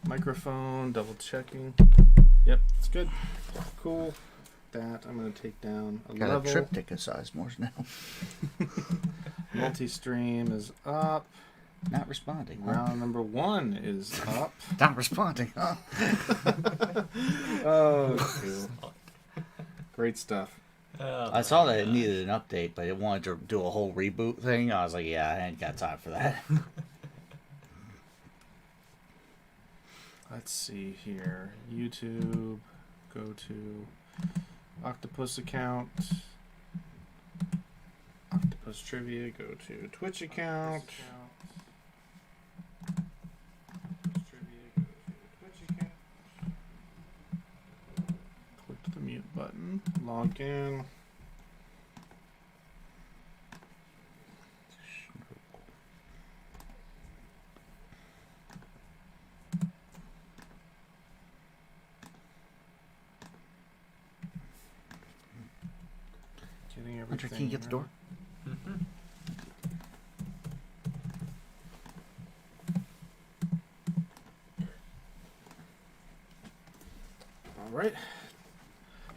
Microphone, double checking. Yep, it's good. Cool. That I'm going to take down a Got level. a triptych size more now. Multi-stream is up. Not responding. Huh? Round number 1 is up. Not responding, huh? Oh, cool. Great stuff. I saw that it needed an update, but it wanted to do a whole reboot thing. I was like, yeah, I ain't got time for that. Let's see here. YouTube. Go to Octopus account. Octopus Trivia. Go to Twitch account. Click the mute button. Log in. Getting everything. Can you get the door? Mm-hmm. All right.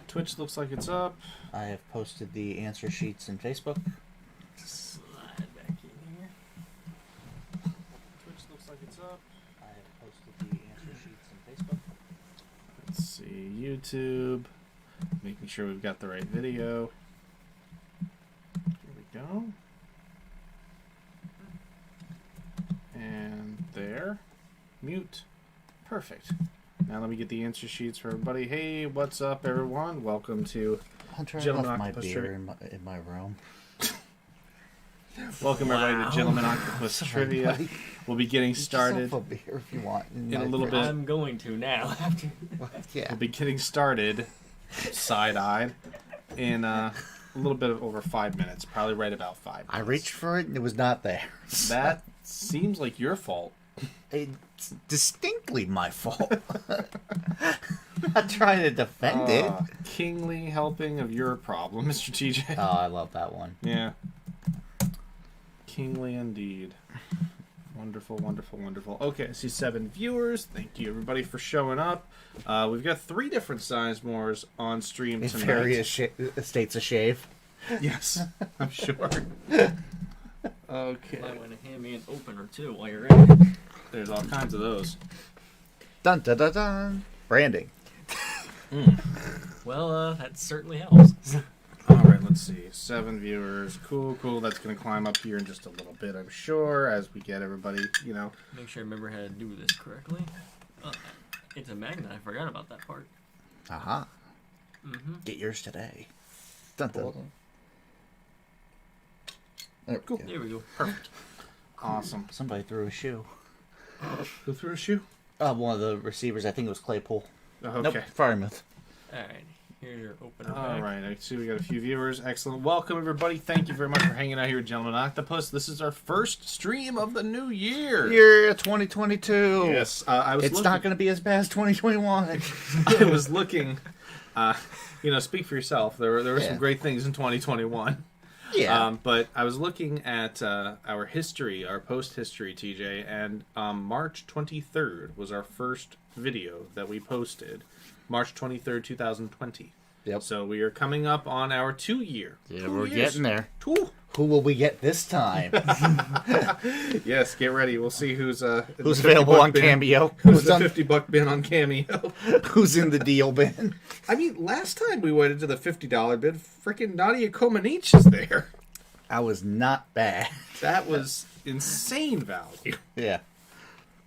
Twitch looks like it's up. I have posted the answer sheets in Facebook. Slide back in here. Twitch looks like it's up. I have posted the answer sheets in Facebook. Let's see. YouTube. Making sure we've got the right video. Here we go. And there. Mute. Perfect. Now let me get the answer sheets for everybody. Hey, what's up, everyone? Welcome to Hunter, I Gentleman left my Octopus beer Trivia. in my room. Welcome everybody to Gentleman Octopus Sorry, Trivia. buddy. We'll be getting Get started. yourself a beer if you want. In a little bit. I'm going to now. After Yeah. We'll be getting started side-eyed in a little bit of over 5 minutes. Probably right about 5 minutes. I reached for it and it was not there. That seems like your fault. It's distinctly my fault. I'm not trying to defend it. Kingly helping of your problem, Mr. TJ. Oh, I love that one. Yeah. Kingly indeed. Wonderful, wonderful, wonderful. Okay, I see 7 viewers. Thank you, everybody, for showing up. We've got 3 different Sizemores on stream In tonight. various states of shave. Yes, I'm sure. Okay. I want to hand me an opener too while you're at it. There's all kinds of those. Dun dun dun dun. Branding. Well, that certainly helps. All right, let's see. 7 viewers. Cool, cool. That's going to climb up here in just a little bit, I'm sure, as we get everybody, you know. Make sure I remember how to do this correctly. It's a magnet. I forgot about that part. Aha. Mm-hmm. Get yours today. Dun dun dun. There, Cool. cool. There we go. Perfect. Awesome. Somebody threw a shoe. Who threw a shoe? One of the receivers, I think it was Claypool. Oh, okay. Nope, Firemouth. All right. Here's your opener. All back. right, I see we got a few viewers. Excellent. Welcome, everybody. Thank you very much for hanging out here with Gentleman Octopus. This is our first stream of the new year. Year 2022. Yes, I was. It's not going to be as bad as 2021. I was looking. Speak for yourself. There were some great things in 2021. Yeah. But I was looking at our history, our post history, TJ, and March 23rd was our first video that we posted. March 23rd, 2020. Yep. So we are coming up on our 2 year. Yeah, 2 we're years. getting there. 2. Who will we get this time? Yes, get ready. We'll see who's Who's available on Cameo? Who's the $50 bin on Cameo? Who's in the deal bin? I mean, last time we went into the $50 bin, freaking Nadia Comaneci is there. I was not bad. That was insane value. Yeah.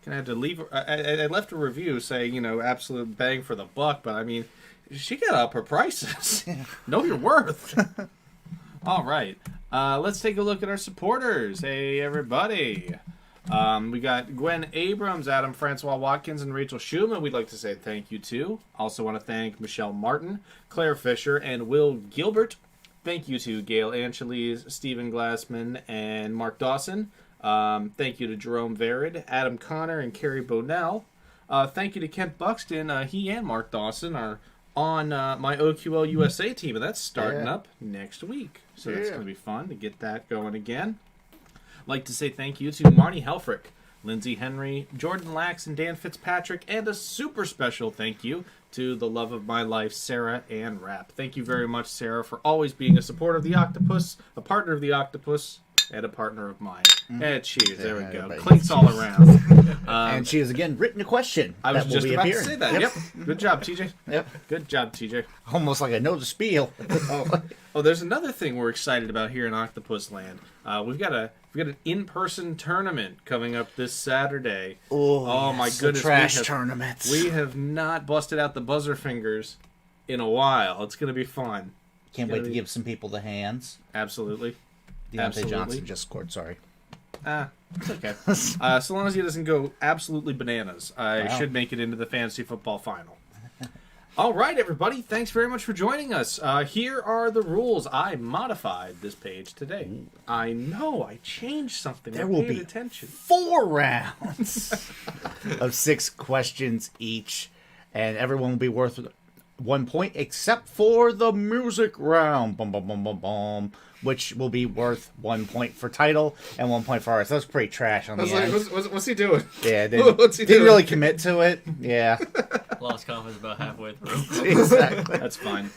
I had to leave. I left a review saying, absolute bang for the buck, but I mean, she got up her prices. Know your worth. All right. Let's take a look at our supporters. Hey, everybody. We got Gwen Abrams, Adam Francois Watkins, and Rachel Schumann. We'd like to say thank you to. Also want to thank Michelle Martin, Claire Fisher, and Will Gilbert. Thank you to Gail Angeles, Stephen Glassman, and Mark Dawson. Thank you to Jerome Verid, Adam Connor, and Carrie Bonell. Thank you to Kent Buxton. He and Mark Dawson are on my OQL USA team, and that's starting up next week. So that's going to be fun to get that going again. Like to say thank you to Marnie Helfrich, Lindsay Henry, Jordan Lax, and Dan Fitzpatrick, and a super special thank you to the love of my life, Sarah Ann Rapp. Thank you very much, Sarah, for always being a supporter of the Octopus, a partner of the Octopus, and a partner of mine. And cheers, there we go. Clinks all around. And she has again written a question. I was just about to say that. Yep. Good job, TJ. Yep. Good job, TJ. Almost like I know the spiel. Oh, there's another thing we're excited about here in Octopus Land. We've got an in-person tournament coming up this Saturday. Oh, my yes, goodness! the trash tournaments. We have not busted out the buzzer fingers in a while. It's going to be fun. Can't wait to give some people the hands. Absolutely. Deontay Johnson just scored. Sorry. It's okay. So long as he doesn't go absolutely bananas, I should make it into the fantasy football final. All right, everybody. Thanks very much for joining us. Here are the rules. I modified this page today. I know. I changed something. There will be attention. 4 rounds of 6 questions each, and everyone will be worth 1 point except for the music round. Bum, bum, bum, bum, bum. Which will be worth 1 point for title and 1 point for artist. That was pretty trash on the end. What's he doing? Yeah, What's he didn't doing? really commit to it. Yeah. Lost confidence about halfway through. Exactly. That's fine.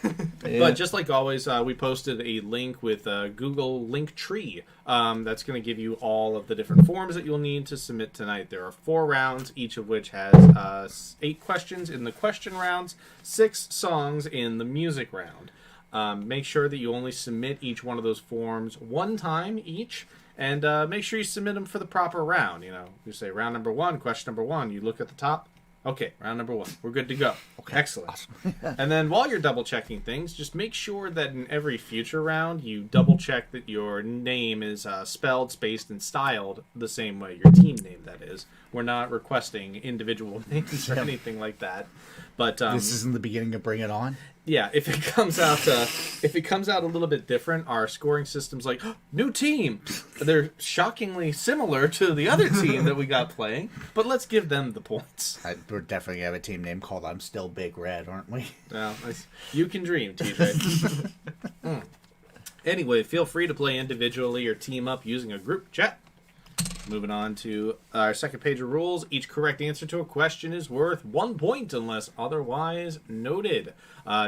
Yeah. But just like always, we posted a link with Google Linktree. That's going to give you all of the different forms that you'll need to submit tonight. There are 4 rounds, each of which has 8 questions in the question rounds, 6 songs in the music round. Make sure that you only submit each one of those forms 1 time each, and make sure you submit them for the proper round. You know, you say round number 1, question number 1. You look at the top. Okay, round number 1. We're good to go. Okay. Excellent. Awesome. And then while you're double checking things, just make sure that in every future round you double check that your name is spelled, spaced, and styled the same way. Your team name, that is. We're not requesting individual names or anything like that. But This isn't the beginning of Bring It On. yeah, if it comes out a little bit different, our scoring system's like, new team. They're shockingly similar to the other team that we got playing, but let's give them the points. We're definitely going to have a team name called I'm Still Big Red, aren't we? Well, you can dream, TJ. Anyway, feel free to play individually or team up using a group chat. Moving on to our second page of rules. Each correct answer to a question is worth 1 point unless otherwise noted.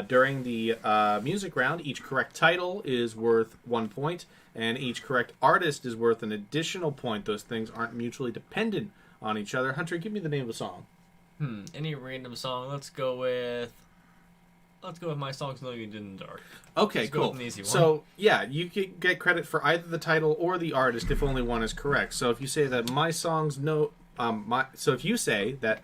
During the music round, each correct title is worth 1 point, and each correct artist is worth an additional point. Those things aren't mutually dependent on each other. Hunter, give me the name of the song. Any random song. Let's go with My Songs Know You Did in the Dark. Okay, Let's go cool. with an easy one. So, yeah, you can get credit for either the title or the artist if only one is correct. So if you say that my songs know... if you say that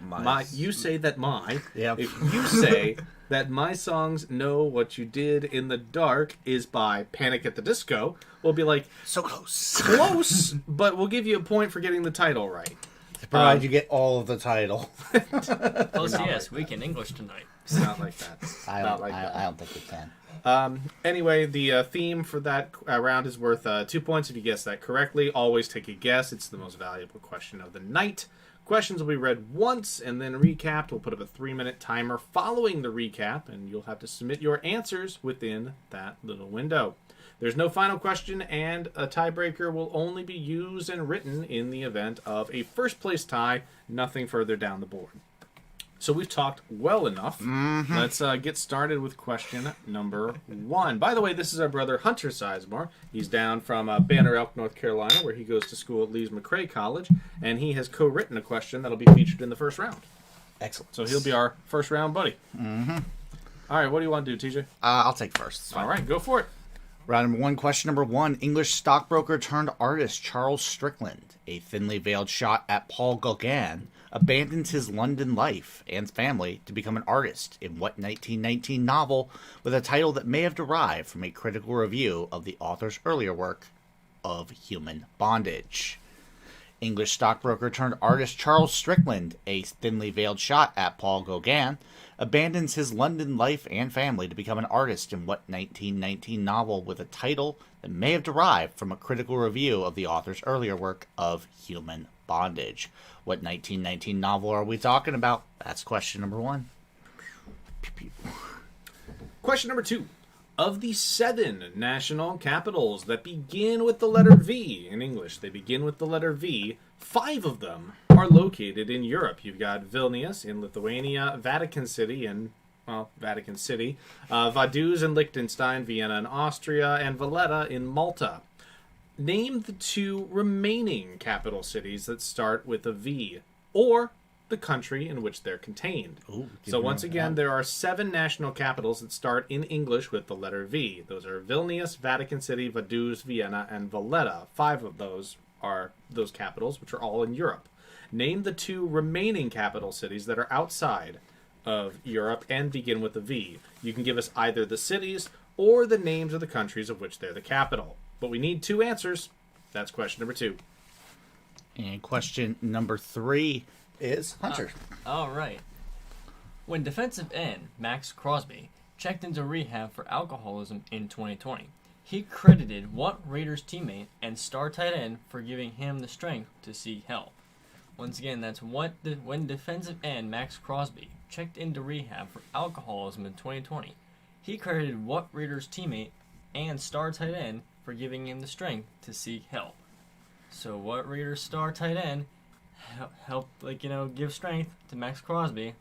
Yep. if you say that My Songs Know What You Did in the Dark is by Panic at the Disco, we'll be like, So close. close, but we'll give you a point for getting the title right. Provided you get all of the title. Plus, yes, we can English tonight. Not like that. I Not don't, like that. I don't think we can. Anyway, the theme for that round is worth 2 points if you guess that correctly. Always take a guess. It's the most valuable question of the night. Questions will be read once and then recapped. We'll put up a 3-minute timer following the recap, and you'll have to submit your answers within that little window. There's no final question, and a tiebreaker will only be used and written in the event of a first-place tie, nothing further down the board. So we've talked well enough. Mm-hmm. Let's get started with question number 1. By the way, this is our brother Hunter Sizemore. He's down from Banner Elk, North Carolina, where he goes to school at Lees-McRae College, and he has co-written a question that'll be featured in the first round. Excellent. So he'll be our first round buddy. Mm-hmm. All right, what do you want to do, TJ? I'll take first. All right, go for it. Round number 1, question number 1. English stockbroker turned artist Charles Strickland, a thinly veiled shot at Paul Gauguin, abandons his London life and family to become an artist in what 1919 novel with a title that may have derived from a critical review of the author's earlier work of Human Bondage? English stockbroker turned artist Charles Strickland, a thinly veiled shot at Paul Gauguin, abandons his London life and family to become an artist in what 1919 novel with a title that may have derived from a critical review of the author's earlier work of Human Bondage? What 1919 novel are we talking about? That's question number 1. Question number 2. Of the 7 national capitals that begin with the letter V in English, they begin with the letter V, 5 of them are located in Europe. You've got Vilnius in Lithuania, Vatican City, Vaduz in Liechtenstein, Vienna in Austria, and Valletta in Malta. Name the 2 remaining capital cities that start with a V, or the country in which they're contained. Ooh, so once again, there are 7 national capitals that start in English with the letter V. Those are Vilnius, Vatican City, Vaduz, Vienna, and Valletta. 5 of those are those capitals, which are all in Europe. Name the 2 remaining capital cities that are outside of Europe and begin with a V. You can give us either the cities or the names of the countries of which they're the capital. But we need 2 answers. That's question number 2. And question number 3 is Hunter. All right. When defensive end Max Crosby checked into rehab for alcoholism in 2020, he credited what Raiders teammate and star tight end for giving him the strength to seek help. Once again, that's when defensive end Max Crosby checked into rehab for alcoholism in 2020. He credited what Raiders teammate and star tight end for giving him the strength to seek help. So what Raiders star tight end helped, give strength to Max Crosby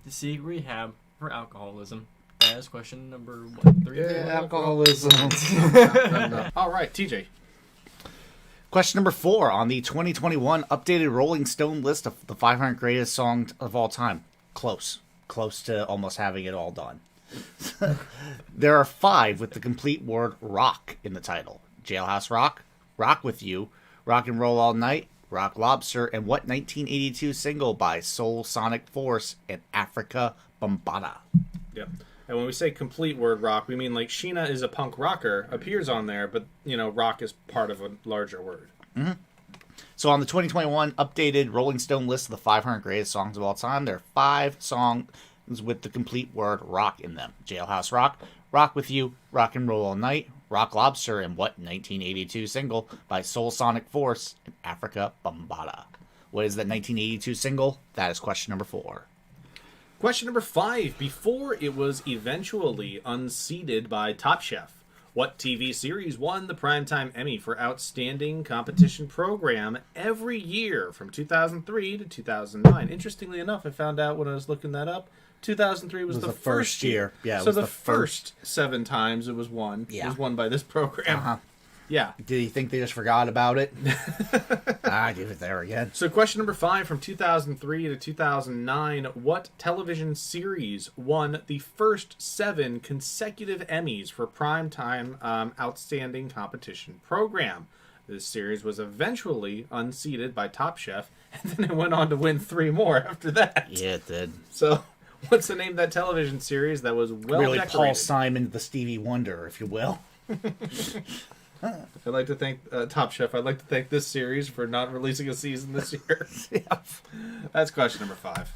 to seek rehab for alcoholism? That is question number 3? Alcoholism. All right, TJ. Question number 4 on the 2021 updated Rolling Stone list of the 500 greatest songs of all time. Close to almost having it all done. There are 5 with the complete word rock in the title. Jailhouse Rock, Rock With You, Rock and Roll All Night, Rock Lobster, and what 1982 single by Soul Sonic Force and Africa Bambaataa? Yep. And when we say complete word rock, we mean like Sheena is a punk rocker, appears on there, but, rock is part of a larger word. Mm-hmm. So on the 2021 updated Rolling Stone list of the 500 greatest songs of all time, there are 5 songs with the complete word rock in them. Jailhouse Rock, Rock With You, Rock and Roll All Night, Rock Lobster, and what 1982 single by Soul Sonic Force and Africa Bambaataa? What is that 1982 single? That is question number 4. Question number 5. Before it was eventually unseated by Top Chef, what TV series won the Primetime Emmy for Outstanding Competition Program every year from 2003 to 2009? Interestingly enough, I found out when I was looking that up, 2003 was the first year. Yeah, it so was the the first 7 times it was won. Yeah. It was won by this program. Uh-huh. Yeah. Did you think they just forgot about it? I give it there again. So question number 5 from 2003 to 2009. What television series won the first 7 consecutive Emmys for Primetime Outstanding Competition Program? This series was eventually unseated by Top Chef, and then it went on to win 3 more after that. Yeah, it did. So what's the name of that television series that was well really decorated? Paul Simon, the Stevie Wonder, if you will. I'd like to thank Top Chef. I'd like to thank this series for not releasing a season this year. Yeah. That's question number 5.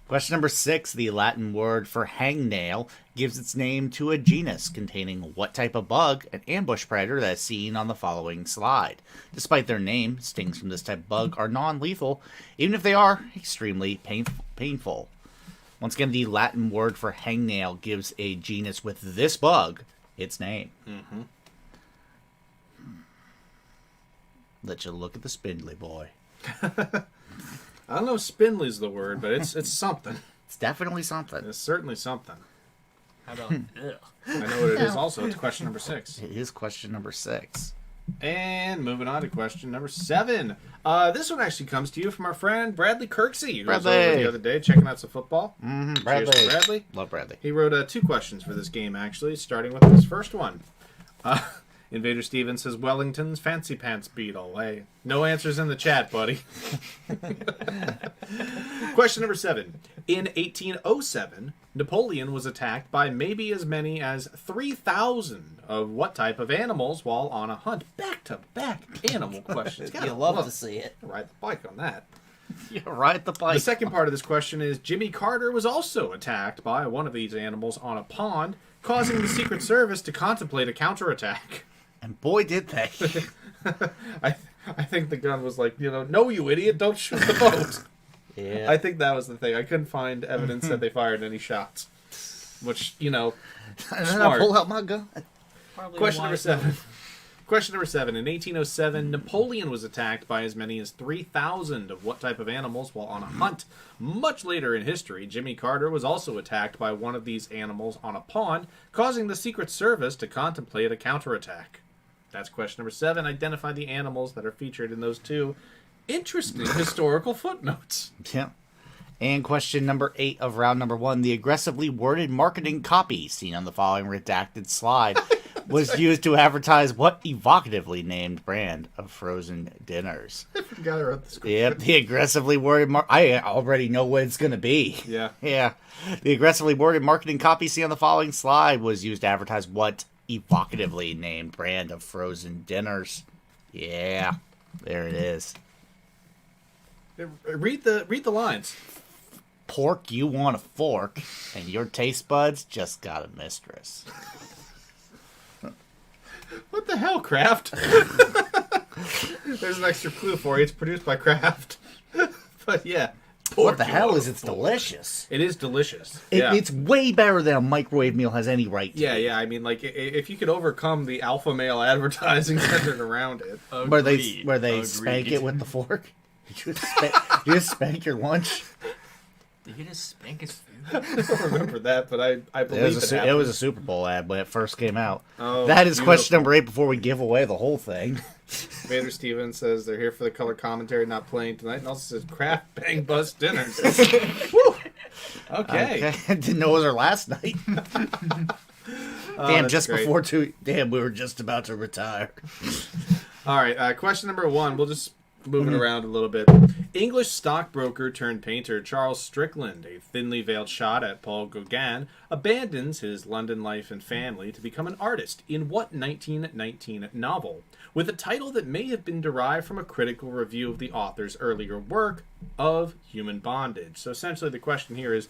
Question number 6. The Latin word for hangnail gives its name to a genus containing what type of bug, an ambush predator that is seen on the following slide. Despite their name, stings from this type of bug are non-lethal, even if they are extremely painful. Once again, the Latin word for hangnail gives a genus with this bug its name. Mm-hmm. Let you look at the spindly boy. I don't know if spindly's the word, but it's something. It's definitely something. It's certainly something. How about ugh? I know what it is also. It's question number 6. It is question number 6. And moving on to question number 7. This one actually comes to you from our friend Bradley Kirksey, who was over the other day checking out some football. Mm-hmm. Cheers to Bradley. Love Bradley. He wrote 2 questions for this game, actually, starting with his first one. Invader Steven says, Wellington's Fancy Pants Beetle. Hey, no answers in the chat, buddy. Question number 7. In 1807, Napoleon was attacked by maybe as many as 3,000 of what type of animals while on a hunt? Back-to-back animal questions. You love to see it. Ride the bike on that. You ride the bike. The second part of this question is, Jimmy Carter was also attacked by one of these animals on a pond, causing the Secret Service to contemplate a counterattack. And boy, did they. I think the gun was like, no, you idiot, don't shoot the boat. Yeah. I think that was the thing. I couldn't find evidence that they fired any shots. which, And then I smart. pull out my gun. Probably Question number wise 7. move. Question number 7. In 1807, Napoleon was attacked by as many as 3,000 of what type of animals while on a hunt? Much later in history, Jimmy Carter was also attacked by one of these animals on a pond, causing the Secret Service to contemplate a counterattack. That's question number 7. Identify the animals that are featured in those two interesting historical footnotes. Yeah. And question number 8 of round number 1. The aggressively worded marketing copy seen on the following redacted slide was used to advertise what evocatively named brand of frozen dinners? I forgot I wrote this. Yep, the aggressively worded I already know what it's going to be. Yeah. Yeah. The aggressively worded marketing copy seen on the following slide was used to advertise what evocatively named brand of frozen dinners? Yeah. There it is. Read the lines. Pork, you want a fork, and your taste buds just got a mistress. What the hell, Kraft? There's an extra clue for you. It's produced by Kraft. But yeah. What the hell is it's delicious? It is delicious. It's way better than a microwave meal has any right to. Yeah. I mean, like, if you could overcome the alpha male advertising centered around it. Where they Agreed. spank it with the fork. You just spank your lunch. Did he just spank his food? I don't remember that, but I believe It was a Super Bowl ad when it first came out. Oh, that is beautiful. question number 8 before we give away the whole thing. Vader Stevens says they're here for the color commentary, not playing tonight, and also says Kraft Bang Bus Dinners. Woo! Okay. I didn't know it was our last night. Damn, that's just great. before 2. Damn, we were just about to retire. All right, question number 1. We'll just move it around a little bit. English stockbroker turned painter Charles Strickland, a thinly veiled shot at Paul Gauguin, abandons his London life and family to become an artist in what 1919 novel? With a title that may have been derived from a critical review of the author's earlier work of Human Bondage. So essentially the question here is,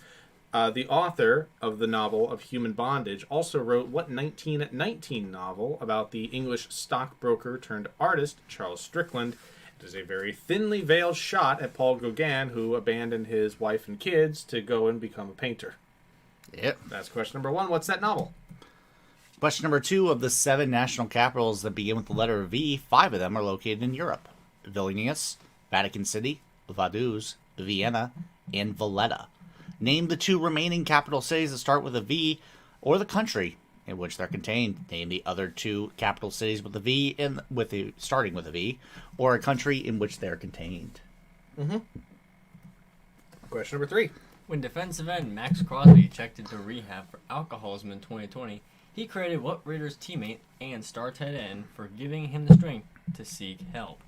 the author of the novel of Human Bondage also wrote what 1919 novel about the English stockbroker turned artist Charles Strickland? It is a very thinly veiled shot at Paul Gauguin, who abandoned his wife and kids to go and become a painter. Yep. That's question number 1. What's that novel? Question number 2. Of the 7 national capitals that begin with the letter V, 5 of them are located in Europe. Vilnius, Vatican City, Vaduz, Vienna, and Valletta. Name the 2 remaining capital cities that start with a V, or the country in which they're contained. Name the other 2 capital cities with a V starting with a V, or a country in which they're contained. Question number 3. When defensive end Max Crosby checked into rehab for alcoholism in 2020, he credited what Raiders teammate and star tight end for giving him the strength to seek help.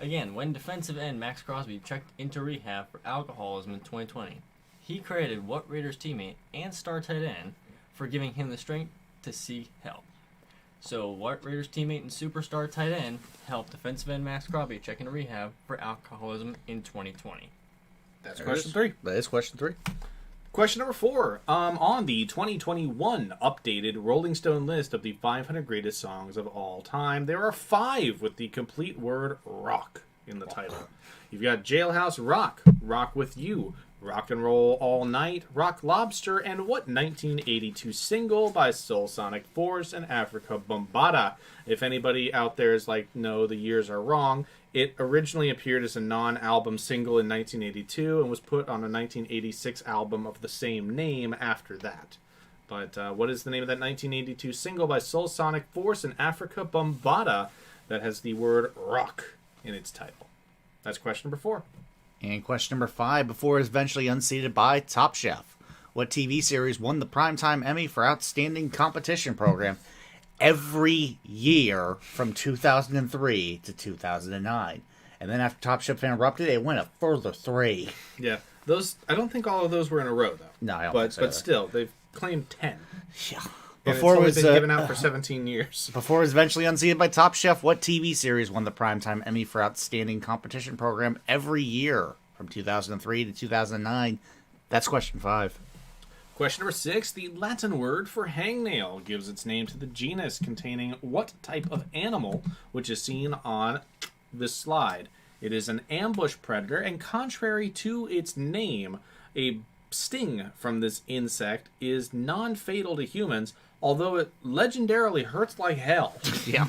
Again, when defensive end Max Crosby checked into rehab for alcoholism in 2020, he credited what Raiders teammate and star tight end for giving him the strength to seek help. So, what Raiders teammate and superstar tight end helped defensive end Max Crosby check into rehab for alcoholism in 2020? That's question 3. That is question 3. Question number 4. On the 2021 updated Rolling Stone list of the 500 greatest songs of all time, there are 5 with the complete word rock in the title. You've got Jailhouse Rock, Rock With You, Rock and Roll All Night, Rock Lobster, and what 1982 single by Soul Sonic Force and Africa Bombata. If anybody out there is like, no, the years are wrong, it originally appeared as a non-album single in 1982 and was put on a 1986 album of the same name after that. But what is the name of that 1982 single by Soul Sonic Force and Africa Bombata that has the word rock in its title? That's question number 4. And question number 5, before it was eventually unseated by Top Chef. What TV series won the Primetime Emmy for Outstanding Competition Program every year from 2003 to 2009? And then after Top Chef interrupted, it went a further 3. Yeah, those. I don't think all of those were in a row though. No, I don't but think so but either. still, they've claimed 10. Yeah. And Before it's it only was been given out for 17 years. Before it was eventually unseated by Top Chef, what TV series won the Primetime Emmy for Outstanding Competition Program every year from 2003 to 2009? That's question 5. Question number 6. The Latin word for hangnail gives its name to the genus containing what type of animal, which is seen on this slide? It is an ambush predator, and contrary to its name, a sting from this insect is non-fatal to humans, although it legendarily hurts like hell. Yeah.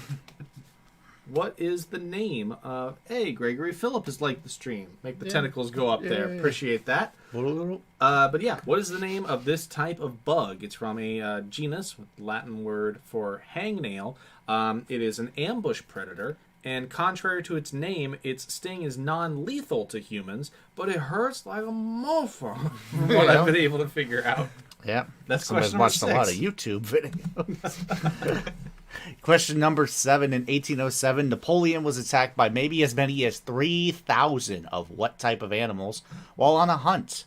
What is the name of... Hey, Gregory Phillip is like the stream. Make the tentacles go up there. Appreciate that. But yeah, what is the name of this type of bug? It's from a genus, with Latin word for hangnail. It is an ambush predator, and contrary to its name, its sting is non-lethal to humans, but it hurts like a mofo, from what I've been able to figure out. Yeah. That's Somebody's question number watched 6. a lot of YouTube videos. Question number 7. In 1807, Napoleon was attacked by maybe as many as 3,000 of what type of animals while on a hunt?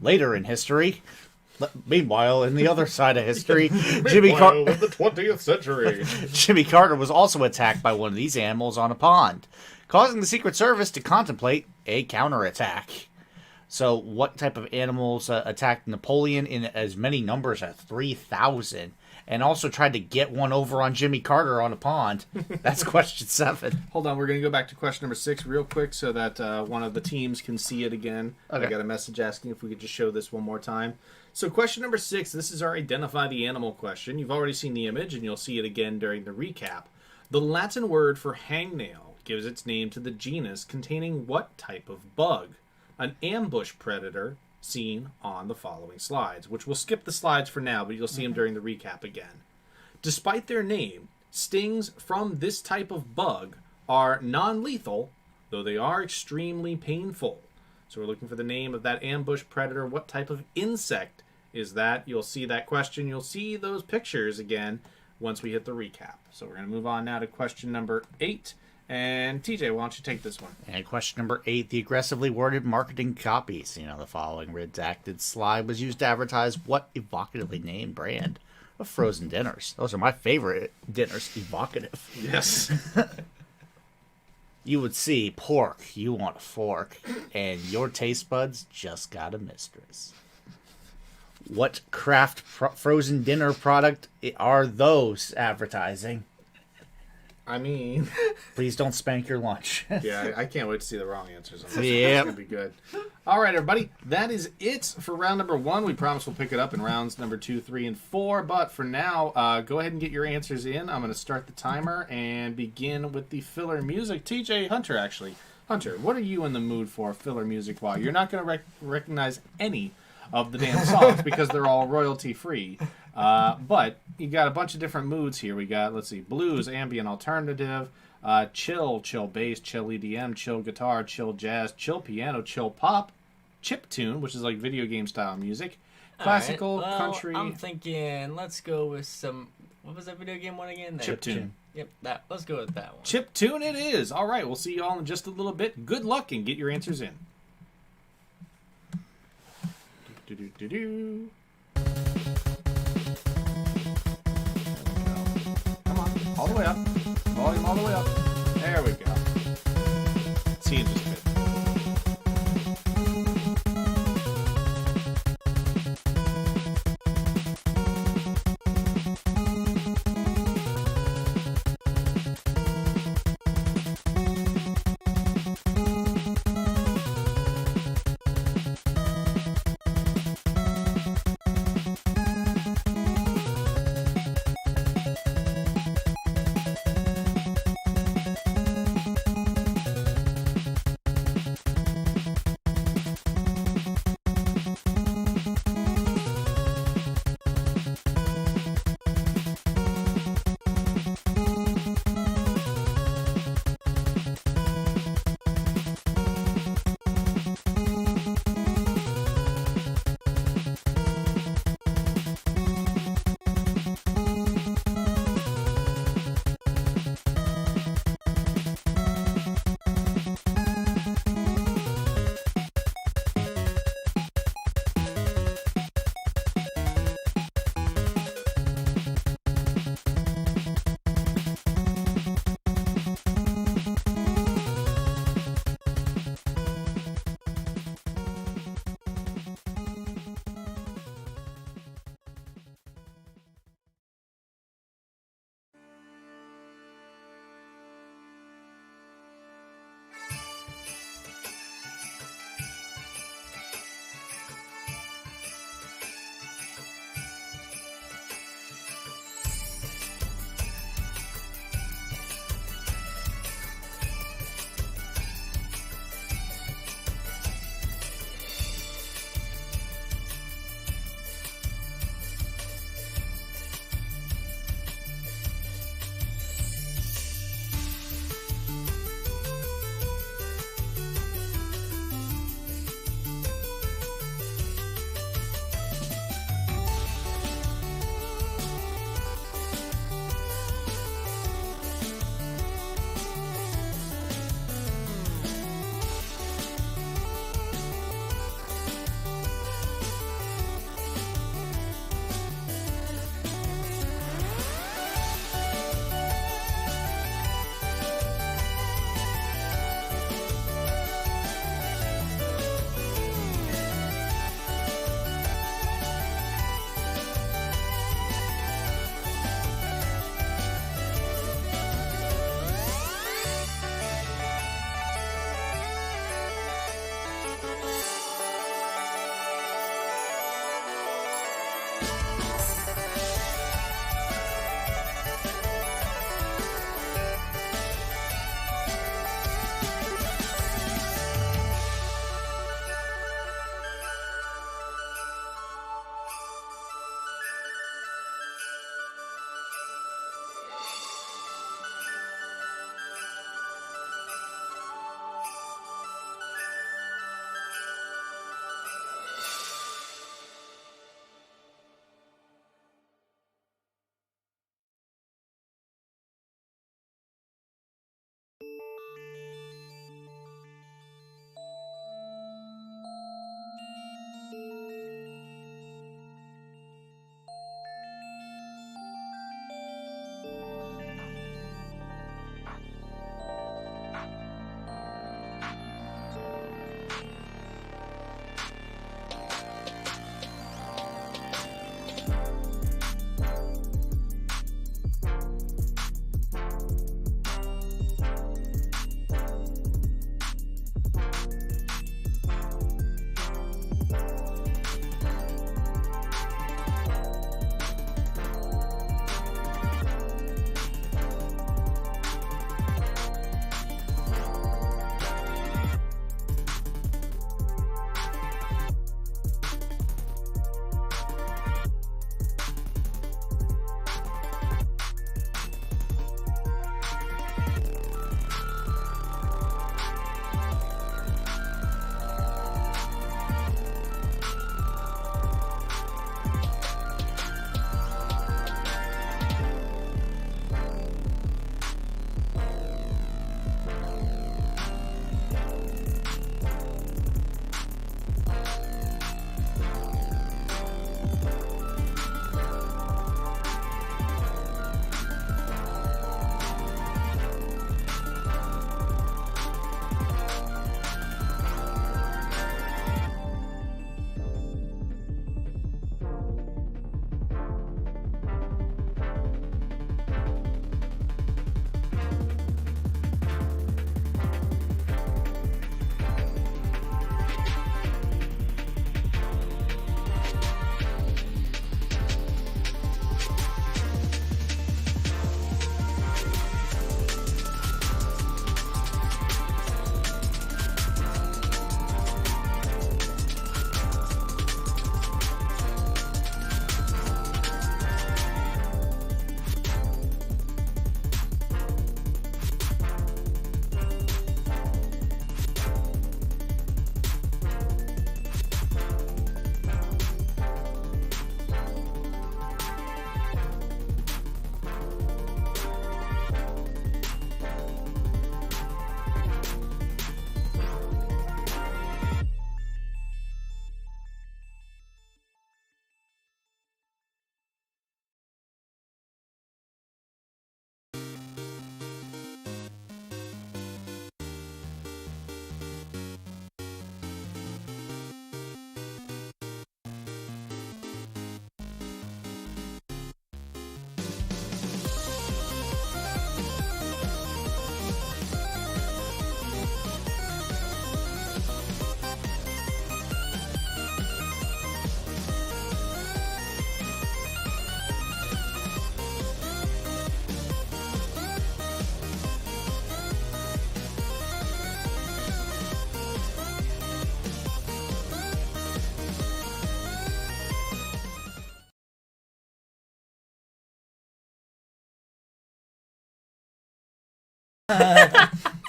Later in history, meanwhile, in the other side of history, Jimmy Carter, the 20th century. Jimmy Carter was also attacked by one of these animals on a pond, causing the Secret Service to contemplate a counterattack. So, what type of animals attacked Napoleon in as many numbers as 3,000? And also tried to get one over on Jimmy Carter on a pond? That's question 7. Hold on, we're going to go back to question number 6 real quick so that one of the teams can see it again. Okay. I got a message asking if we could just show this one more time. So question number 6, this is our identify the animal question. You've already seen the image, and you'll see it again during the recap. The Latin word for hangnail gives its name to the genus containing what type of bug? An ambush predator seen on the following slides, which we'll skip the slides for now, but you'll see them during the recap again. Despite their name, stings from this type of bug are non-lethal, though they are extremely painful. So we're looking for the name of that ambush predator. What type of insect is that? You'll see that question. You'll see those pictures again once we hit the recap. So we're going to move on now to question number 8. And TJ, why don't you take this one? And question number 8, the aggressively worded marketing copy seen on the following redacted slide was used to advertise what evocatively named brand of frozen dinners? Those are my favorite dinners, evocative. Yes. You would see pork, you want a fork, and your taste buds just got a mistress. What Kraft frozen dinner product are those advertising? I mean... Please don't spank your lunch. Yeah, I can't wait to see the wrong answers on this. Yep. It's going to be good. All right, everybody. That is it for round number 1. We promise we'll pick it up in rounds number 2, 3, and 4. But for now, go ahead and get your answers in. I'm going to start the timer and begin with the filler music. TJ, Hunter, actually. Hunter, what are you in the mood for filler music-wise? You're not going to recognize any of the damn songs because they're all royalty-free. But you got a bunch of different moods here. We got, let's see, blues, ambient, alternative, chill bass, chill EDM, chill guitar, chill jazz, chill piano, chill pop, chiptune, which is like video game style music, classical, All right. Well, country. I'm thinking, let's go with some. What was that video game one again? Chiptune. Yep, that. Let's go with that one. Chiptune it is. All right, we'll see you all in just a little bit. Good luck and get your answers in. Do-do-do-do. Come on, all the way up. Volume all the way up. There we go. Seems just good.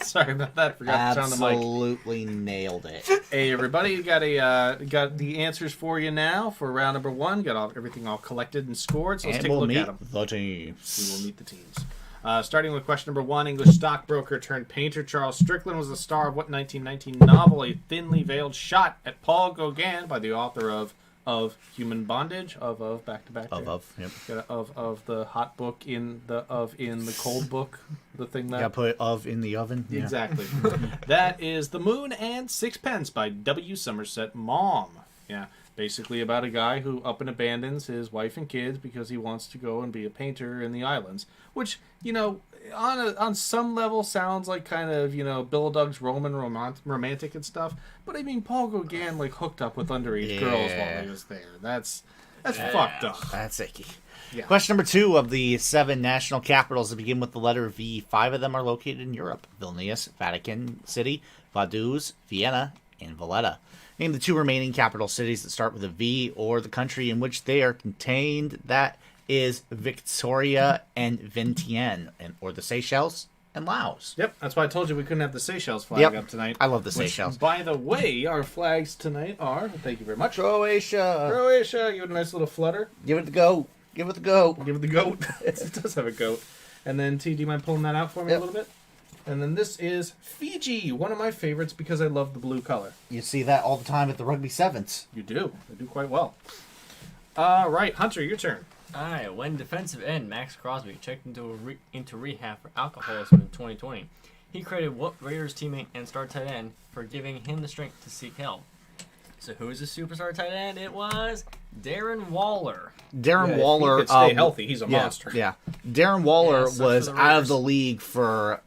Sorry about that. Forgot to turn on the mic. Absolutely nailed it. Hey everybody, got the answers for you now for round number 1. Got everything all collected and scored. So let's And take a we'll look meet at them. the teams. We will meet the teams. Starting with question number 1, English stockbroker turned painter Charles Strickland was the star of what 1919 novel, A Thinly Veiled Shot at Paul Gauguin, by the author of Human Bondage, back to back. Yep. Of the hot book in the cold book, the thing that. Yeah, put in the oven. Yeah. Exactly. That is The Moon and Sixpence by W. Somerset Maugham. Yeah, basically about a guy who up and abandons his wife and kids because he wants to go and be a painter in the islands. Which, on some level sounds like kind of, Bill Doug's Roman romantic and stuff. But I mean, Paul Gauguin hooked up with underage girls while he was there. That's fucked up. That's icky. Yeah. Question number 2 of the 7 national capitals that begin with the letter V. 5 of them are located in Europe: Vilnius, Vatican City, Vaduz, Vienna, and Valletta. Name the 2 remaining capital cities that start with a V, or the country in which they are contained. That is Victoria and Vientiane, or the Seychelles and Laos. Yep, that's why I told you we couldn't have the Seychelles flag up tonight. I love the Seychelles. By the way, our flags tonight are, thank you very much, Croatia. Give it a nice little flutter. Give it the go. Give it the go. Give it the goat. It does have a goat. And then, T, do you mind pulling that out for me a little bit? And then this is Fiji, one of my favorites because I love the blue color. You see that all the time at the Rugby Sevens. You do. They do quite well. All right, Hunter, your turn. Alright, when defensive end Max Crosby checked into rehab for alcoholism in 2020, he credited what Raiders teammate and star tight end for giving him the strength to seek help. So who is the superstar tight end? It was Darren Waller. Darren Waller, if he could stay healthy, he's a monster. Yeah, Darren Waller was for the out of the Raiders. league for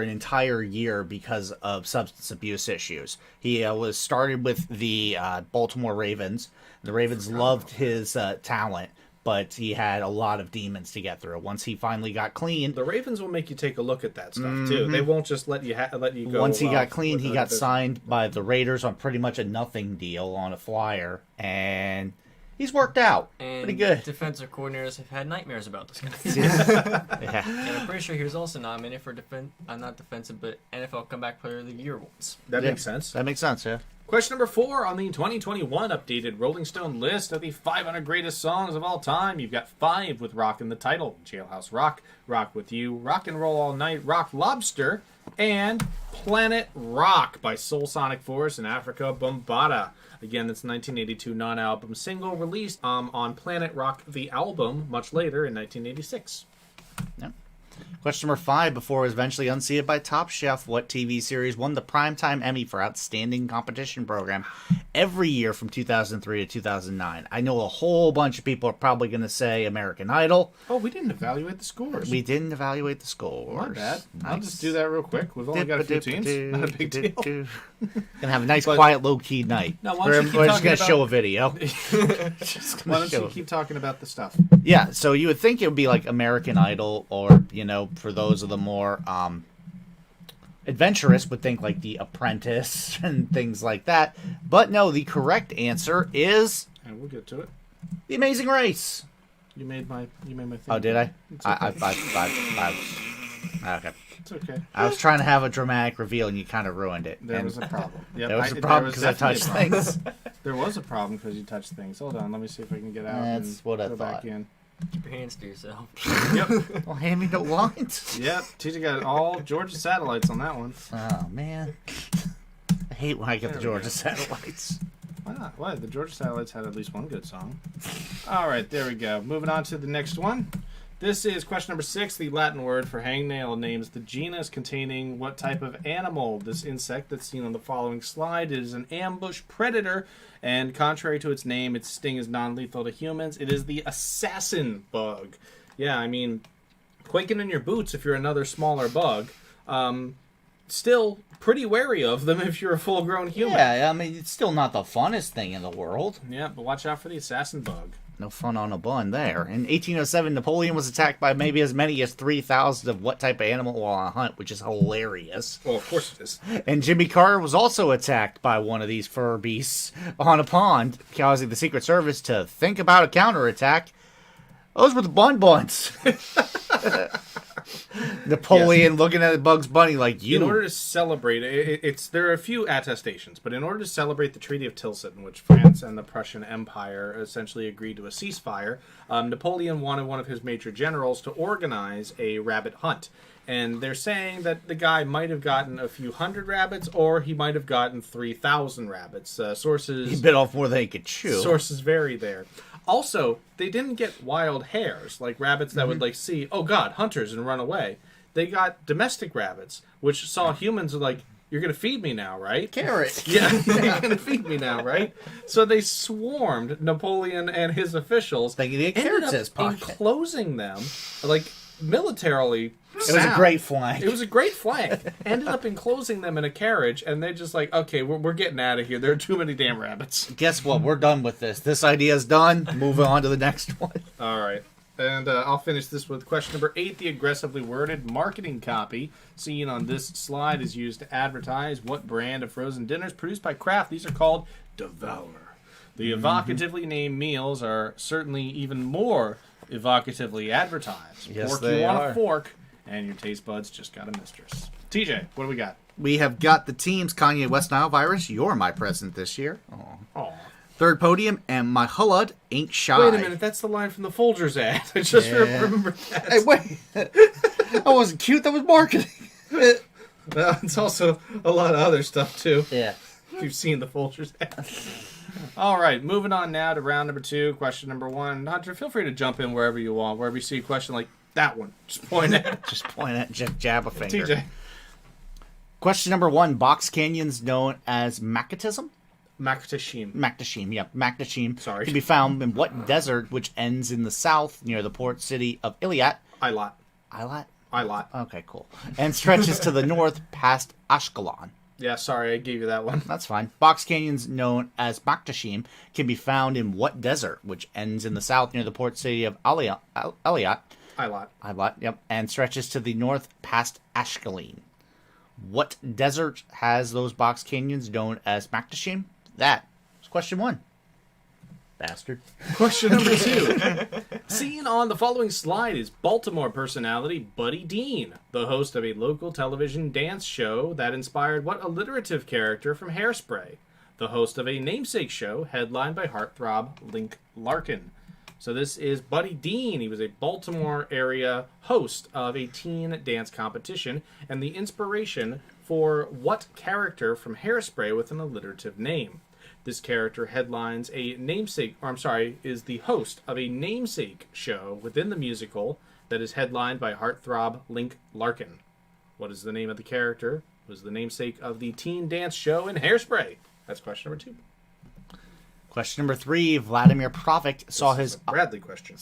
an entire year because of substance abuse issues. He was started with the Baltimore Ravens. The Ravens loved his talent, but he had a lot of demons to get through. Once he finally got clean, The Ravens will make you take a look at that stuff, too. They won't just let you go. once he got clean, with he other got business. signed by the Raiders on pretty much a nothing deal on a flyer, and he's worked out And pretty good. defensive coordinators have had nightmares about this guy. Yeah. And I'm pretty sure he was also nominated for not defensive, but NFL Comeback Player of the Year once. That Yeah. makes sense. That makes sense, yeah. Question number 4 on the 2021 updated Rolling Stone list of the 500 greatest songs of all time. You've got 5 with rock in the title: Jailhouse Rock, Rock With You, Rock and Roll All Night, Rock Lobster, and Planet Rock by Soul Sonic Force and Africa Bombata. Again, that's a 1982 non-album single released on Planet Rock the album much later in 1986. Yep. Question number 5, before it was eventually unseated by Top Chef, what TV series won the Primetime Emmy for Outstanding Competition Program every year from 2003 to 2009? I know a whole bunch of people are probably going to say American Idol. Oh, we didn't evaluate the scores. We didn't evaluate the scores. My bad. I'll Nice. just do that real quick. We've only got a few teams. Not a big deal. Gonna have a nice, But- quiet, low-key night. Now, why don't you keep We're just talking gonna about- show a video. Why don't you keep talking about the stuff? Yeah, so you would think it would be like American Idol, or, for those of the more adventurous would think like The Apprentice and things like that. But no, the correct answer is And we'll get to it. The Amazing Race. You made my thing. Oh, did I? It's okay. Okay. It's okay. I was trying to have a dramatic reveal, and you kind of ruined it. There And was a problem. Yep, there was a there problem was because I definitely touched a problem. things. There was a problem because you touched things. Hold on, let me see if I can get out That's and what I go thought. back in. Keep your hands to yourself. Yep. Well, hand me the lines. Yep. TJ got all Georgia satellites on that one. Oh, man. I hate when I get the There we Georgia go. satellites. Why not? Why? The Georgia satellites had at least one good song. All right, there we go. Moving on to the next one. This is question number 6. The Latin word for hangnail names the genus containing what type of animal? This insect that's seen on the following slide is an ambush predator, and contrary to its name, its sting is non-lethal to humans. It is the assassin bug. Yeah, I mean, quaking in your boots if you're another smaller bug. Still pretty wary of them if you're a full-grown human. Yeah, I mean, it's still not the funnest thing in the world. Yeah, but watch out for the assassin bug. No fun on a bun there. In 1807, Napoleon was attacked by maybe as many as 3,000 of what type of animal while on a hunt, which is hilarious. Well, of course it is. And Jimmy Carter was also attacked by one of these fur beasts on a pond, causing the Secret Service to think about a counterattack. Those were the bun buns. Napoleon looking at Bugs Bunny like you. In order to celebrate, there are a few attestations, but in order to celebrate the Treaty of Tilsit, in which France and the Prussian Empire essentially agreed to a ceasefire, Napoleon wanted one of his major generals to organize a rabbit hunt. And they're saying that the guy might have gotten a few hundred rabbits, or he might have gotten 3,000 rabbits. Sources... He bit off more than he could chew. Sources vary there. Also, they didn't get wild hares, like rabbits that would, see, oh god, hunters, and run away. They got domestic rabbits, which saw humans like, you're going to feed me now, right? Carrot. Yeah, you're going to feed me now, right? So they swarmed Napoleon and his officials. Thinking he had carrots in his pocket. Enclosing them, militarily. It was a great flank. It was a great flank. Ended up enclosing them in a carriage, and they're just like, okay, we're getting out of here. There are too many damn rabbits. Guess what? We're done with this. This idea's done. Moving on to the next one. All right. And I'll finish this with question number 8. The aggressively worded marketing copy seen on this slide is used to advertise what brand of frozen dinners produced by Kraft. These are called Devour. The evocatively named meals are certainly even more evocatively advertised. Yes, Fork they you on are. a fork, and your taste buds just got a mistress. TJ, what do we got? We have got the teams Kanye West Nile Virus. You're my present this year. Oh. Third podium, and my Hulud ain't shy. Wait a minute, that's the line from the Folgers ad. I just remembered that. Hey, wait. That wasn't cute. That was marketing. Well, it's also a lot of other stuff, too. Yeah. If you've seen the Folgers ad. All right, moving on now to round number 2, question number 1. Hunter, feel free to jump in wherever you want, wherever you see a question like that one. Just point at it. Just point at jab a finger. TJ. Question number 1. Box canyons known as Macatism? Maktashim. Maktashim. Sorry. Can be found in what desert which ends in the south near the port city of Iliat? Eilat. Eilat? Okay, cool. And stretches to the north past Ashkelon. Yeah, sorry, I gave you that one. That's fine. Box canyons known as Maktashim can be found in what desert which ends in the south near the port city of Iliat? Eilat. Yep. And stretches to the north past Ashkelon. What desert has those box canyons known as Maktashim? That was question 1. Bastard. Question number 2. Seen on the following slide is Baltimore personality Buddy Dean, the host of a local television dance show that inspired what alliterative character from Hairspray? The host of a namesake show headlined by heartthrob Link Larkin. So this is Buddy Dean. He was a Baltimore area host of a teen dance competition and the inspiration for what character from Hairspray with an alliterative name? This character headlines a namesake, is the host of a namesake show within the musical that is headlined by heartthrob Link Larkin. What is the name of the character? Was the namesake of the teen dance show in Hairspray? That's question number 2. Question number 3. Vladimir Provik saw This is his a Bradley question.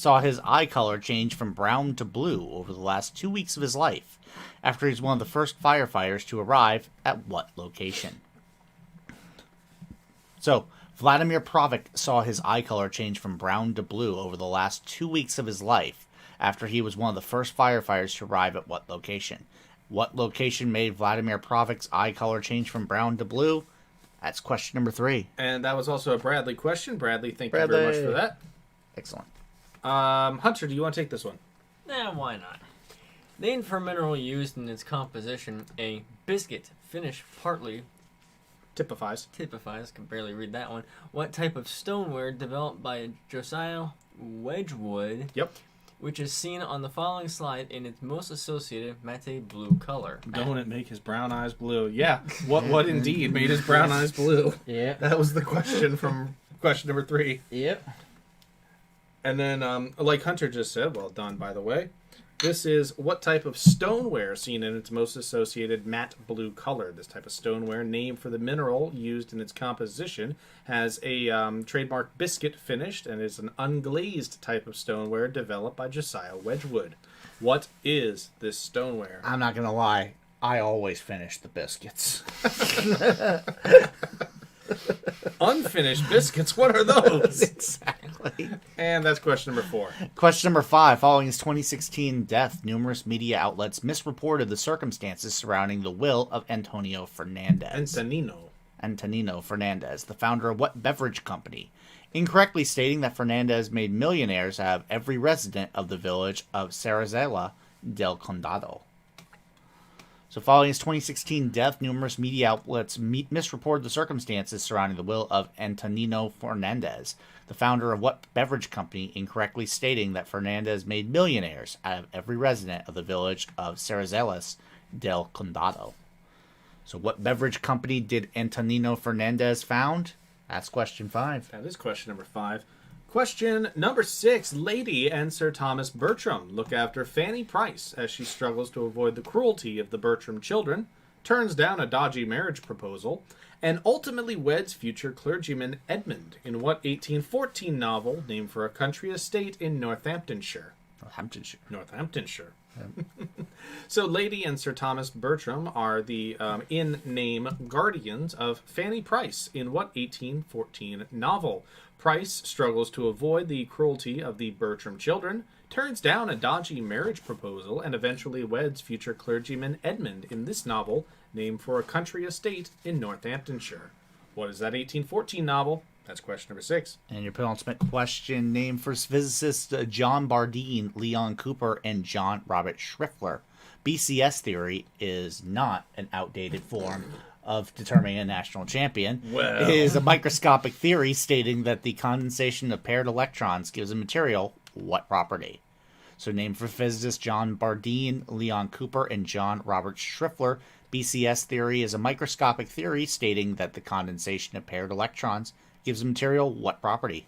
eye color change from brown to blue over the last 2 weeks of his life, after he's one of the first firefighters to arrive at what location? So, Vladimir Provik saw his eye color change from brown to blue over the last 2 weeks of his life, after he was one of the first firefighters to arrive at what location? What location made Vladimir Provik's eye color change from brown to blue? That's question number 3. And that was also a Bradley question. Bradley, thank you very much for that. Excellent. Hunter, do you want to take this one? Why not? Named for a mineral used in its composition, a biscuit finished partly Typifies. can barely read that one. What type of stoneware developed by Josiah Wedgwood? Yep. Which is seen on the following slide in its most associated matte blue color. Don't it make his brown eyes blue? Yeah. What indeed made his brown eyes blue? Yeah. That was the question from question number 3. Yep. And then, like Hunter just said, well done, by the way. This is what type of stoneware seen in its most associated matte blue color. This type of stoneware, named for the mineral used in its composition, has a trademark biscuit finished and is an unglazed type of stoneware developed by Josiah Wedgwood. What is this stoneware? I'm not going to lie. I always finish the biscuits. Unfinished biscuits? What are those? Exactly. And that's question number 4. Question number 5. Following his 2016 death, numerous media outlets misreported the circumstances surrounding the will of Antonio Fernandez. Antonino Fernandez, the founder of what beverage company? Incorrectly stating that Fernandez made millionaires out of every resident of the village of Sarazela del Condado. So following his 2016 death, numerous media outlets misreported the circumstances surrounding the will of Antonino Fernandez, the founder of what beverage company, incorrectly stating that Fernandez made millionaires out of every resident of the village of Cerezales del Condado. So what beverage company did Antonino Fernandez found? That's question 5. That is question number 5. Question number 6. Lady and Sir Thomas Bertram look after Fanny Price as she struggles to avoid the cruelty of the Bertram children, turns down a dodgy marriage proposal, and ultimately weds future clergyman Edmund in what 1814 novel named for a country estate in Northamptonshire? Northamptonshire. So Lady and Sir Thomas Bertram are the in-name guardians of Fanny Price in what 1814 novel? Price struggles to avoid the cruelty of the Bertram children, turns down a dodgy marriage proposal, and eventually weds future clergyman Edmund in this novel named for a country estate in Northamptonshire. What is that 1814 novel? That's question number 6. And your penultimate question, name for physicists John Bardeen, Leon Cooper, and John Robert Schriffler. BCS theory is not an outdated form of determining a national champion. Well. It is a microscopic theory stating that the condensation of paired electrons gives a material what property? So name for physicists John Bardeen, Leon Cooper, and John Robert Schriffler. BCS theory is a microscopic theory stating that the condensation of paired electrons gives a material what property?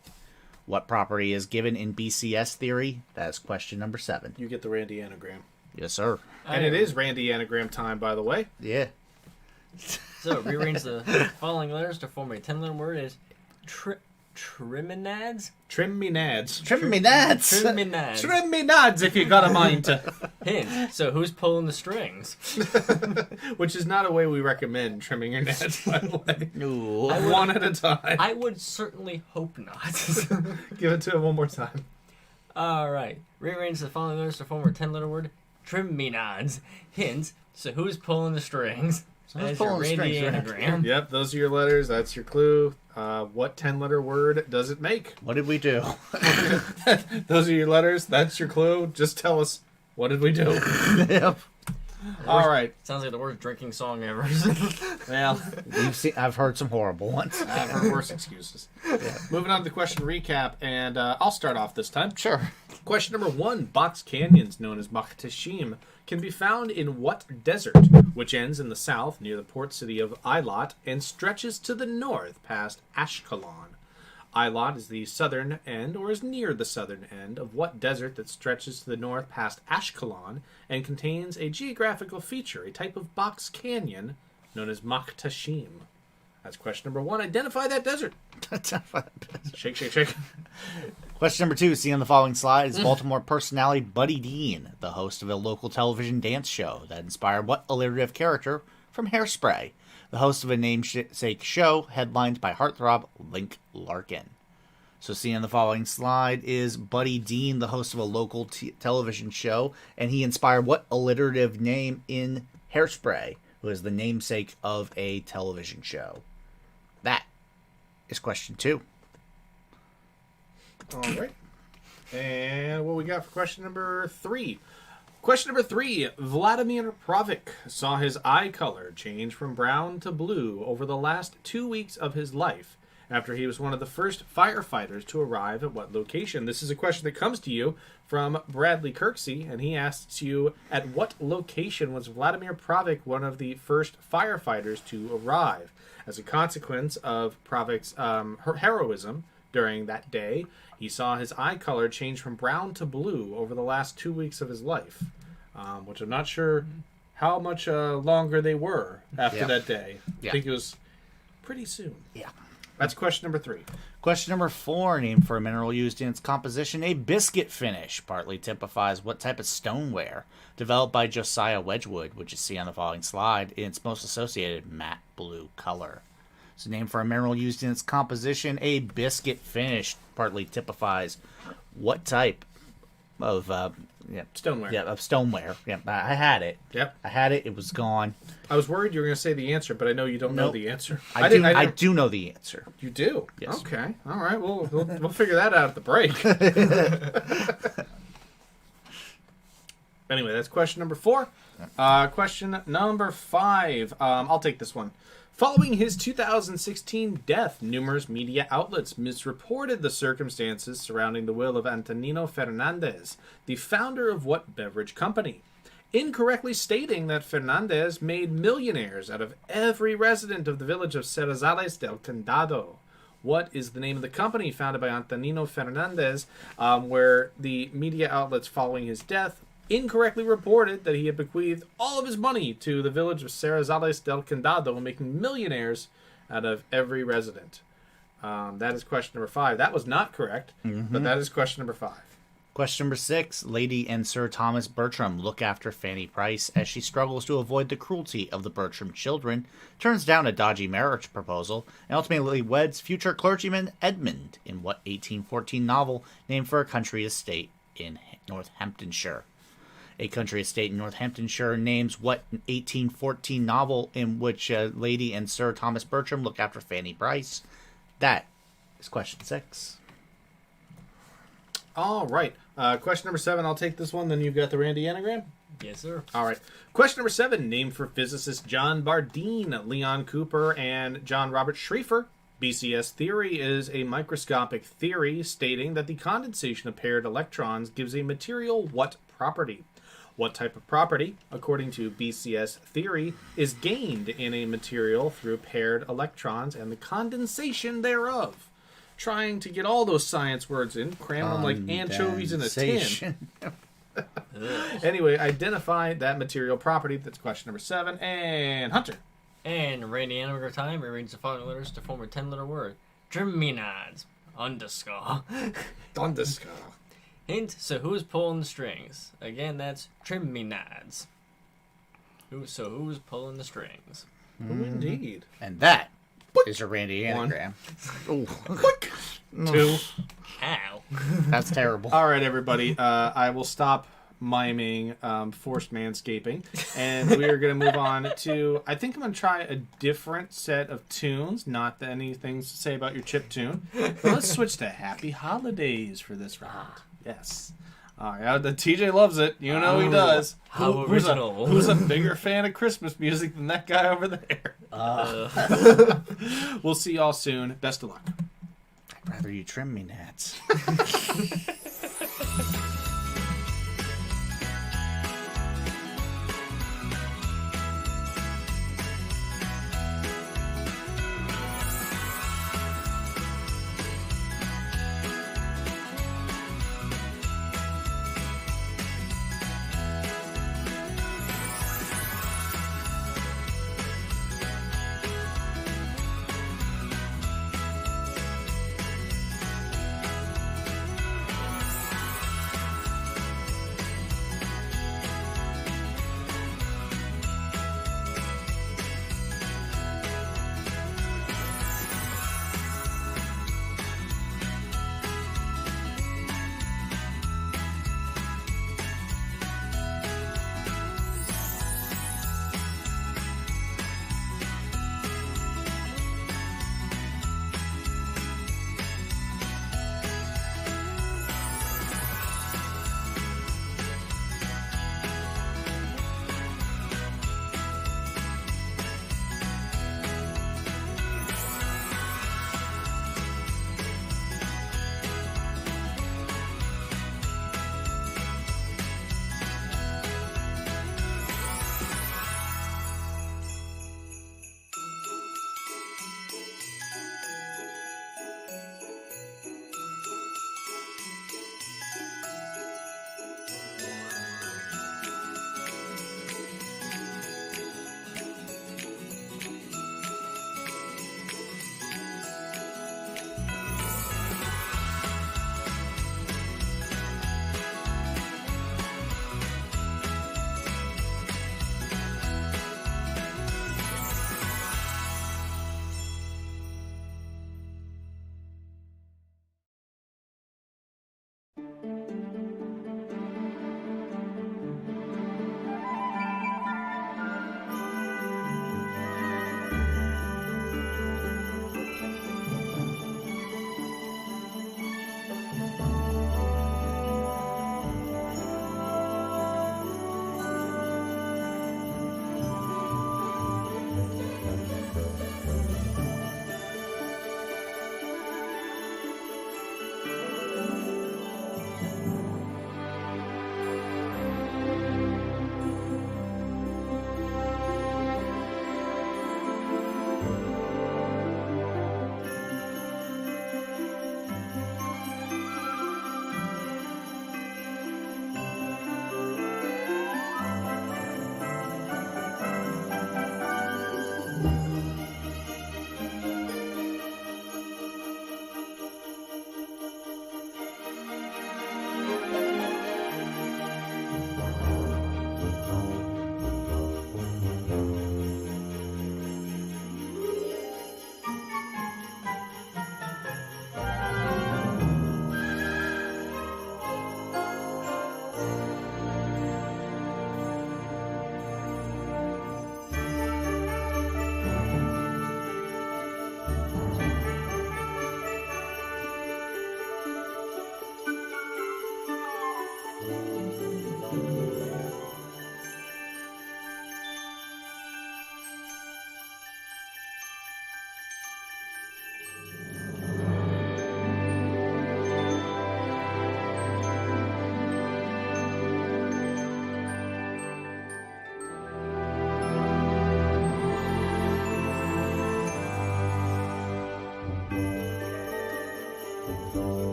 What property is given in BCS theory? That's question number 7. You get the Randy anagram. Yes, sir. And it is Randy anagram time, by the way. Yeah. So rearrange the following letters to form a 10-letter word is triminads? Trim me nads. Trim me nads. Triminads. Trim me nads if you got a mind to. Hint. So who's pulling the strings? Which is not a way we recommend trimming your nads, by the way. Ooh. One at a time. I would certainly hope not. Give it to him one more time. All right. Rearrange the following letters to form a 10-letter word. Triminads. Hint. So who's pulling the strings? Who's As your pulling the Randy strings, right? anagram. Yep, those are your letters. That's your clue. What 10-letter word does it make? What did we do? Those are your letters. That's your clue. Just tell us, what did we do? Yep. All right. Sounds like the worst drinking song ever. Well, I've heard some horrible ones. I've heard worse excuses. Moving on to the question recap, and I'll start off this time. Sure. Question number 1. Box canyons, known as Makhtashim, can be found in what desert, which ends in the south near the port city of Eilat and stretches to the north past Ashkelon? Eilat is the southern end, or is near the southern end, of what desert that stretches to the north past Ashkelon and contains a geographical feature, a type of box canyon known as Makhtashim? That's question number 1. Identify that desert. Shake, shake, shake. Question number 2, seen on the following slide, is Baltimore personality Buddy Dean, the host of a local television dance show that inspired what alliterative character from Hairspray? The host of a namesake show headlined by heartthrob Link Larkin. So seen on the following slide is Buddy Dean, the host of a local television show, and he inspired what alliterative name in Hairspray, who is the namesake of a television show? That is question 2. All right. And what we got for question number 3? Question number 3. Vladimir Pravik saw his eye color change from brown to blue over the last 2 weeks of his life after he was one of the first firefighters to arrive at what location? This is a question that comes to you from Bradley Kirksey, and he asks you, at what location was Vladimir Pravik one of the first firefighters to arrive? As a consequence of Pravik's heroism during that day, he saw his eye color change from brown to blue over the last 2 weeks of his life, which I'm not sure how much longer they were after that day. I think it was pretty soon. Yeah. That's question number 3. Question number 4, named for a mineral used in its composition, a biscuit finish, partly typifies what type of stoneware, developed by Josiah Wedgwood, which you see on the following slide, in its most associated matte blue color. So named for a mineral used in its composition, a biscuit finish, partly typifies what type of Stoneware. Yeah, of stoneware. Yeah, I had it. Yep. I had it. It was gone. I was worried you were going to say the answer, but I know you don't know Nope. the answer. I do know the answer. You do? Yes. Okay. All right. Well, we'll figure that out at the break. Anyway, that's question number 4. Question number 5. I'll take this one. Following his 2016 death, numerous media outlets misreported the circumstances surrounding the will of Antonino Fernandez, the founder of what beverage company, incorrectly stating that Fernandez made millionaires out of every resident of the village of Cerrazales del Condado. What is the name of the company founded by Antonino Fernandez, where the media outlets following his death incorrectly reported that he had bequeathed all of his money to the village of Cerrazales del Condado, making millionaires out of every resident? That is question number 5. That was not correct, but that is question number 5. Question number 6. Lady and Sir Thomas Bertram look after Fanny Price as she struggles to avoid the cruelty of the Bertram children, turns down a dodgy marriage proposal, and ultimately weds future clergyman Edmund in what 1814 novel named for a country estate in Northamptonshire? A country estate in Northamptonshire names what 1814 novel in which Lady and Sir Thomas Bertram look after Fanny Price? That is question 6. All right. Question number 7. I'll take this one. Then you've got the Randy anagram. Yes, sir. All right. Question number 7. Named for physicists John Bardeen, Leon Cooper, and John Robert Schrieffer. BCS theory is a microscopic theory stating that the condensation of paired electrons gives a material what property? What type of property, according to BCS theory, is gained in a material through paired electrons and the condensation thereof? Trying to get all those science words in, cram them like anchovies in a tin. Anyway, identify that material property. That's question number 7. And Hunter. And Randy Anagram time arranges the following letters to form a 10-letter word. Terminads. Underscore. Underscore. Hint, so who's pulling the strings? Again, that's Terminads. Who's pulling the strings? Oh, indeed. And that is your Randy anagram. 2. Ow. That's terrible. All right, everybody. I will stop miming forced manscaping, and we are going to move on to, I think I'm going to try a different set of tunes. Not that anything to say about your chip tune, but let's switch to Happy Holidays for this round. Yes. All right, the TJ loves it. You know he does. How original. Who's a bigger fan of Christmas music than that guy over there? We'll see y'all soon. Best of luck. I'd rather you trim me, Nats.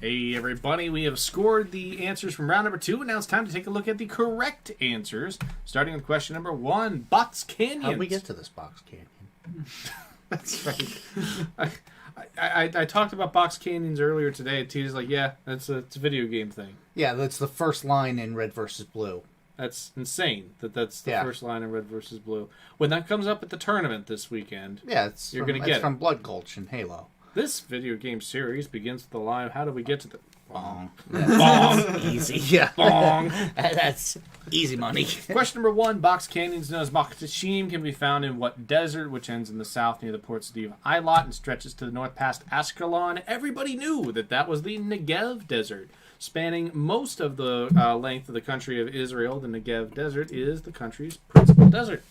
Hey everybody, we have scored the answers from round number 2, and now it's time to take a look at the correct answers. Starting with question number 1, Box Canyon. How did we get to this Box Canyon? That's right. I talked about Box Canyons earlier today. Tita's like, yeah, it's a video game thing. Yeah, that's the first line in Red versus Blue. That's insane that's the first line in Red versus Blue. When that comes up at the tournament this weekend, you're going to get it. From Blood Gulch and Halo. This video game series begins with the line, how do we get to the... Bong. Bong. Easy. Yeah. Bong. That's easy money. Question number 1, Box Canyons known as Makhtashim can be found in what desert, which ends in the south near the port city of Eilat and stretches to the north past Ashkelon? Everybody knew that was the Negev Desert. Spanning most of the length of the country of Israel, the Negev Desert is the country's principal desert.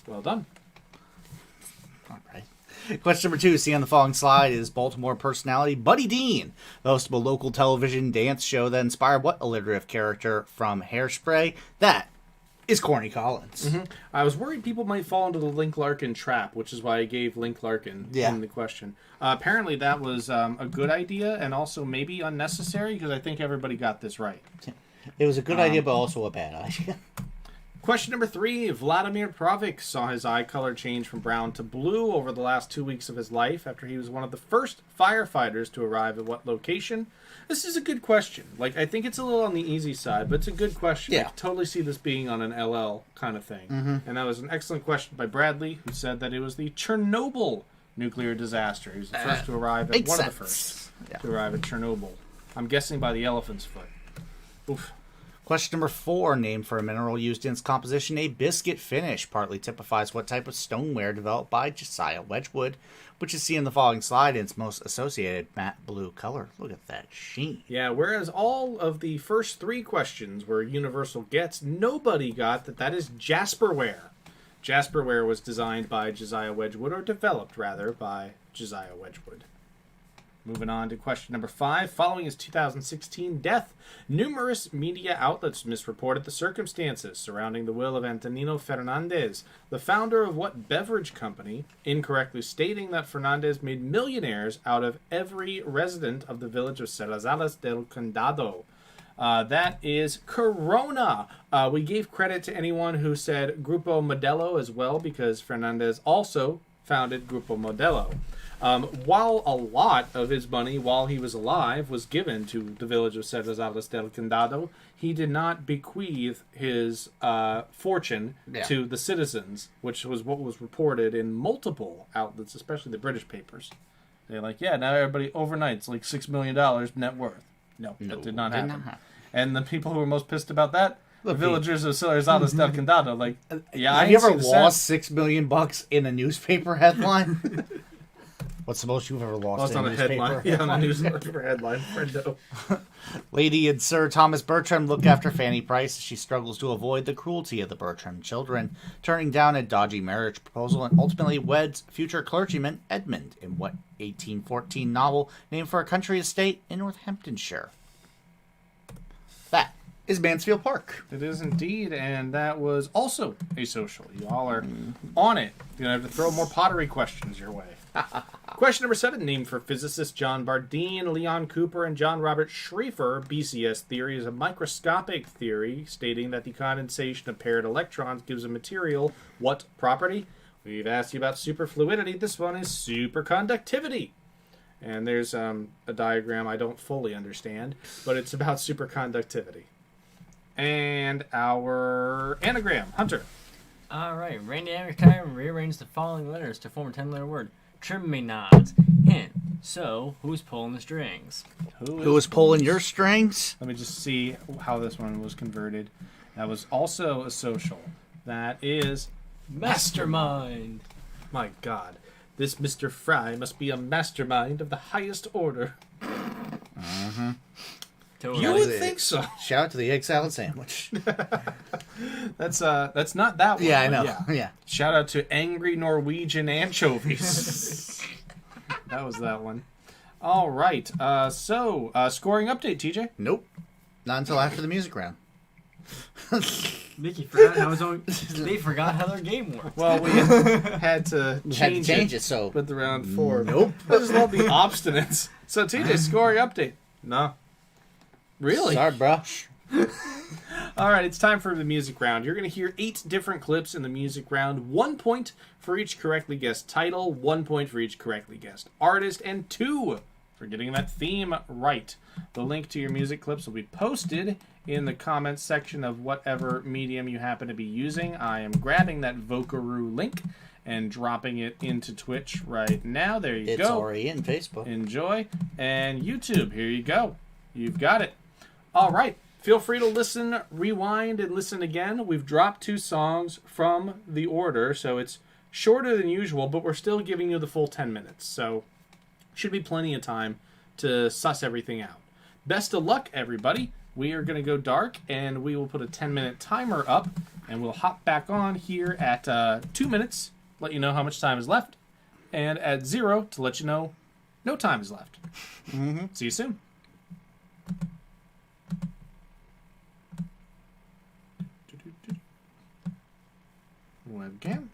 Well done. All right. Question number 2, seen on the following slide, is Baltimore personality Buddy Dean, the host of a local television dance show that inspired what alliterative character from Hairspray? That is Corny Collins. Mm-hmm. I was worried people might fall into the Link Larkin trap, which is why I gave Link Larkin in the question. Apparently that was a good idea and also maybe unnecessary because I think everybody got this right. It was a good idea, but also a bad idea. Question number 3, Vladimir Pravik saw his eye color change from brown to blue over the last 2 weeks of his life after he was one of the first firefighters to arrive at what location? This is a good question. I think it's a little on the easy side, but it's a good question. Yeah. I can totally see this being on an LL kind of thing. Mm-hmm. And that was an excellent question by Bradley, who said that it was the Chernobyl nuclear disaster. He was the first to arrive at one of the first to arrive at Chernobyl. I'm guessing by the elephant's foot. Oof. Question number 4, named for a mineral used in its composition, a biscuit finish, partly typifies what type of stoneware developed by Josiah Wedgwood, which is seen in the following slide in its most associated matte blue color. Look at that sheen. Yeah, whereas all of the first 3 questions were universal gets, nobody got that is Jasperware. Jasperware was designed by Josiah Wedgwood, or developed, rather, by Josiah Wedgwood. Moving on to question number 5. Following his 2016 death, numerous media outlets misreported the circumstances surrounding the will of Antonino Fernandez, the founder of what beverage company, incorrectly stating that Fernandez made millionaires out of every resident of the village of Serrazales del Condado. That is Corona. We gave credit to anyone who said Grupo Modelo as well, because Fernandez also founded Grupo Modelo. While a lot of his money while he was alive was given to the village of Serrazales del Condado, he did not bequeath his fortune to the citizens, which was what was reported in multiple outlets, especially the British papers. They're like, yeah, now everybody overnight's like $6 million net worth. No, that did not happen. And the people who were most pissed about that, the villagers of Serrazales del Condado, like, yeah, have you ever lost $6 million in a newspaper headline? What's the most you've ever lost in a newspaper headline? Yeah, on a newspaper headline. Friendo. Lady and Sir Thomas Bertram look after Fanny Price as she struggles to avoid the cruelty of the Bertram children, turning down a dodgy marriage proposal and ultimately weds future clergyman Edmund in what 1814 novel named for a country estate in Northamptonshire. That is Mansfield Park. It is indeed, and that was also a social. You all are on it. You're going to have to throw more pottery questions your way. Question number 7, named for physicists John Bardeen, Leon Cooper, and John Robert Schrieffer. BCS theory is a microscopic theory stating that the condensation of paired electrons gives a material what property? We've asked you about superfluidity. This one is superconductivity. And there's a diagram I don't fully understand, but it's about superconductivity. And our anagram, Hunter. All right, Randy Anagram rearranged the following letters to form a 10-letter word. Trim me not. Hint. So, who's pulling the strings? Who is pulling your strings? Let me just see how this one was converted. That was also a social. That is Mastermind. My God. This Mr. Fry must be a mastermind of the highest order. Mm-hmm. Totally. You would think so. Shout out to the egg salad sandwich. That's not that one. Yeah, I know. Yeah. Shout out to angry Norwegian anchovies. That was that one. All right. So scoring update, TJ. Nope. Not until after the music round. Mickey forgot how his own. They forgot how their game worked. Well, we had to change it. So with the round 4. Nope. I just love the obstinance. So TJ, scoring update. No. Really? Sorry, bro. All right, it's time for the music round. You're going to hear 8 different clips in the music round. 1 point for each correctly guessed title, 1 point for each correctly guessed artist, and 2 for getting that theme right. The link to your music clips will be posted in the comments section of whatever medium you happen to be using. I am grabbing that Vocaroo link and dropping it into Twitch right now. There you go. It's already in Facebook. Enjoy. And YouTube, here you go. You've got it. All right. Feel free to listen, rewind, and listen again. We've dropped 2 songs from the order, so it's shorter than usual, but we're still giving you the full 10 minutes. So should be plenty of time to suss everything out. Best of luck, everybody. We are going to go dark, and we will put a 10-minute timer up, and we'll hop back on here at 2 minutes, let you know how much time is left, and at 0 to let you know no time is left. See you soon. Webcam.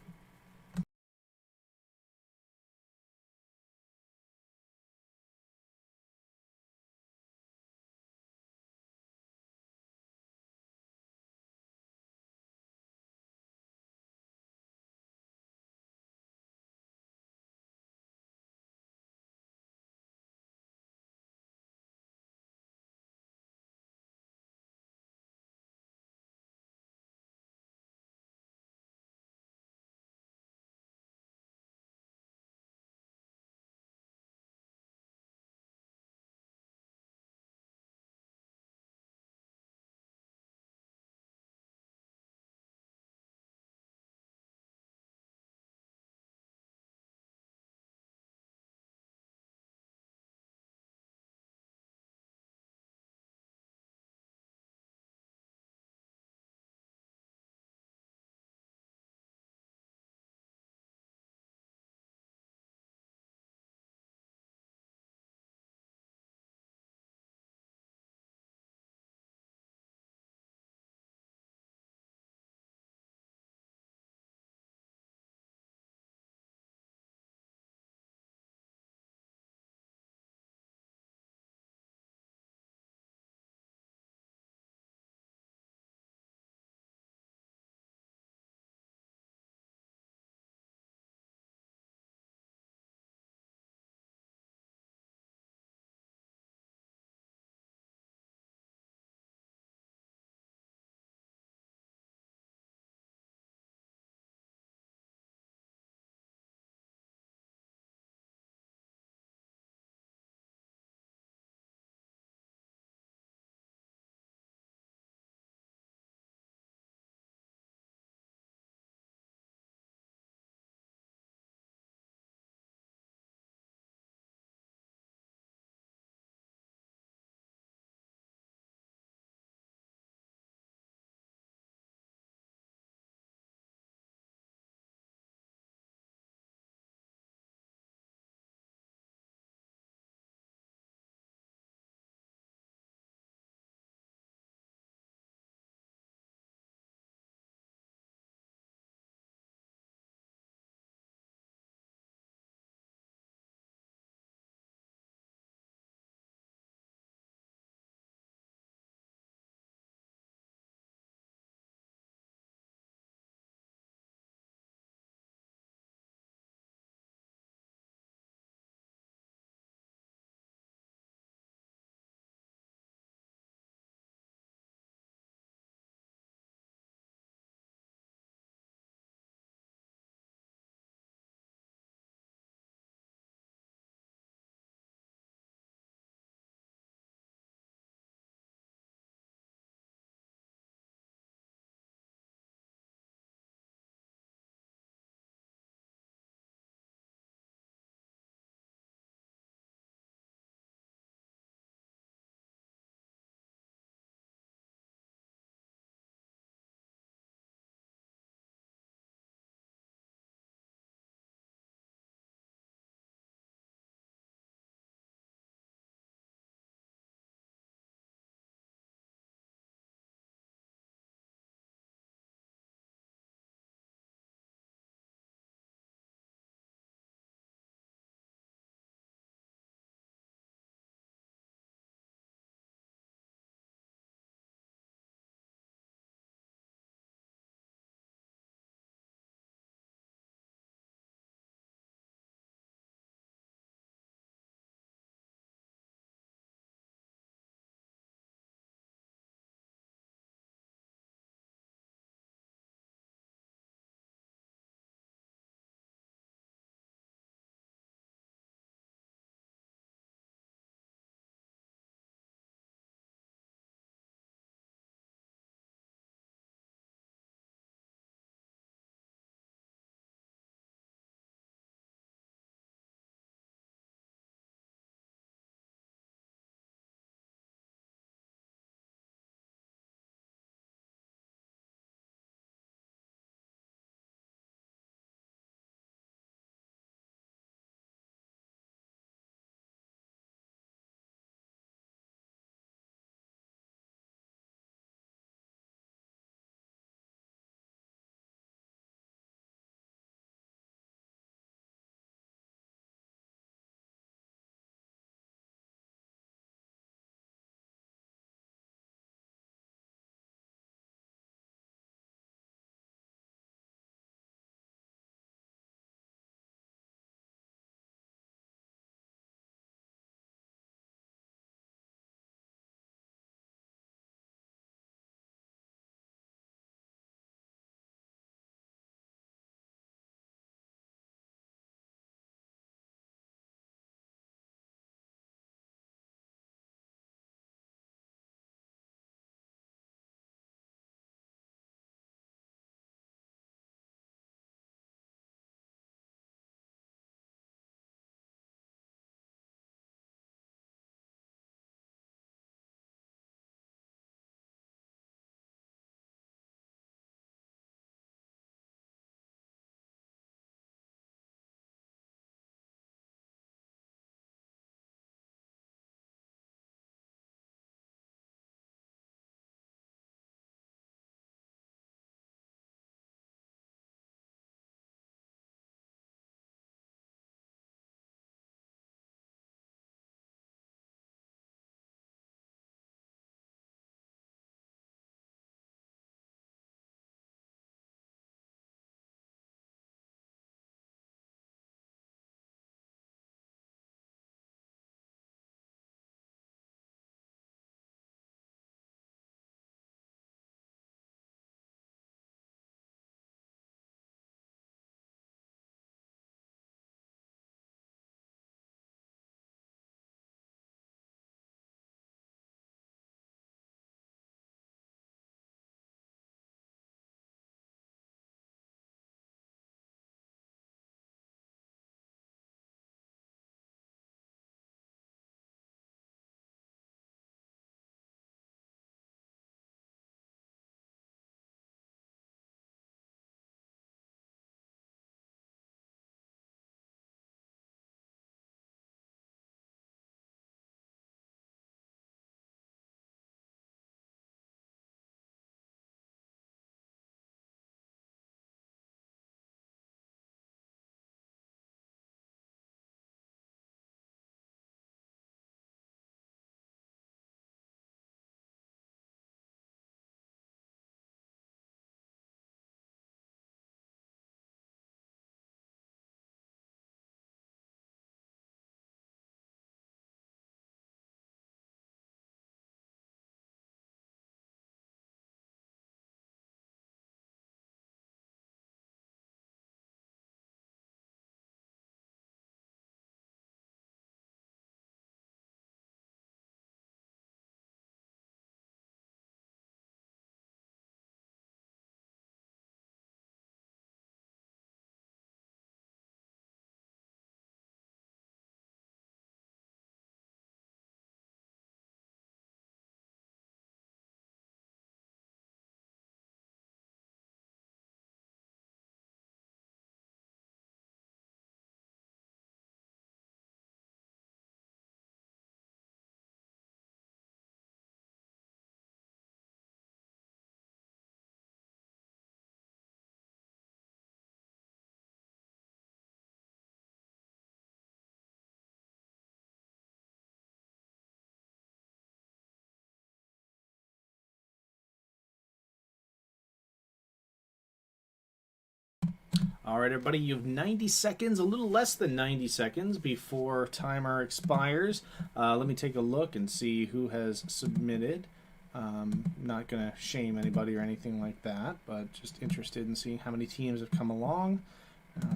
All right, everybody, you have 90 seconds, a little less than 90 seconds before timer expires. Let me take a look and see who has submitted. Not going to shame anybody or anything like that, but just interested in seeing how many teams have come along.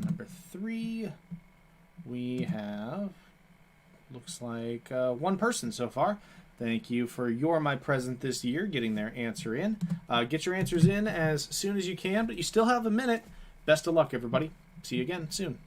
Number 3, we have, looks like one person so far. Thank you for You're My Present this year, getting their answer in. Get your answers in as soon as you can, but you still have a minute. Best of luck, everybody. See you again soon.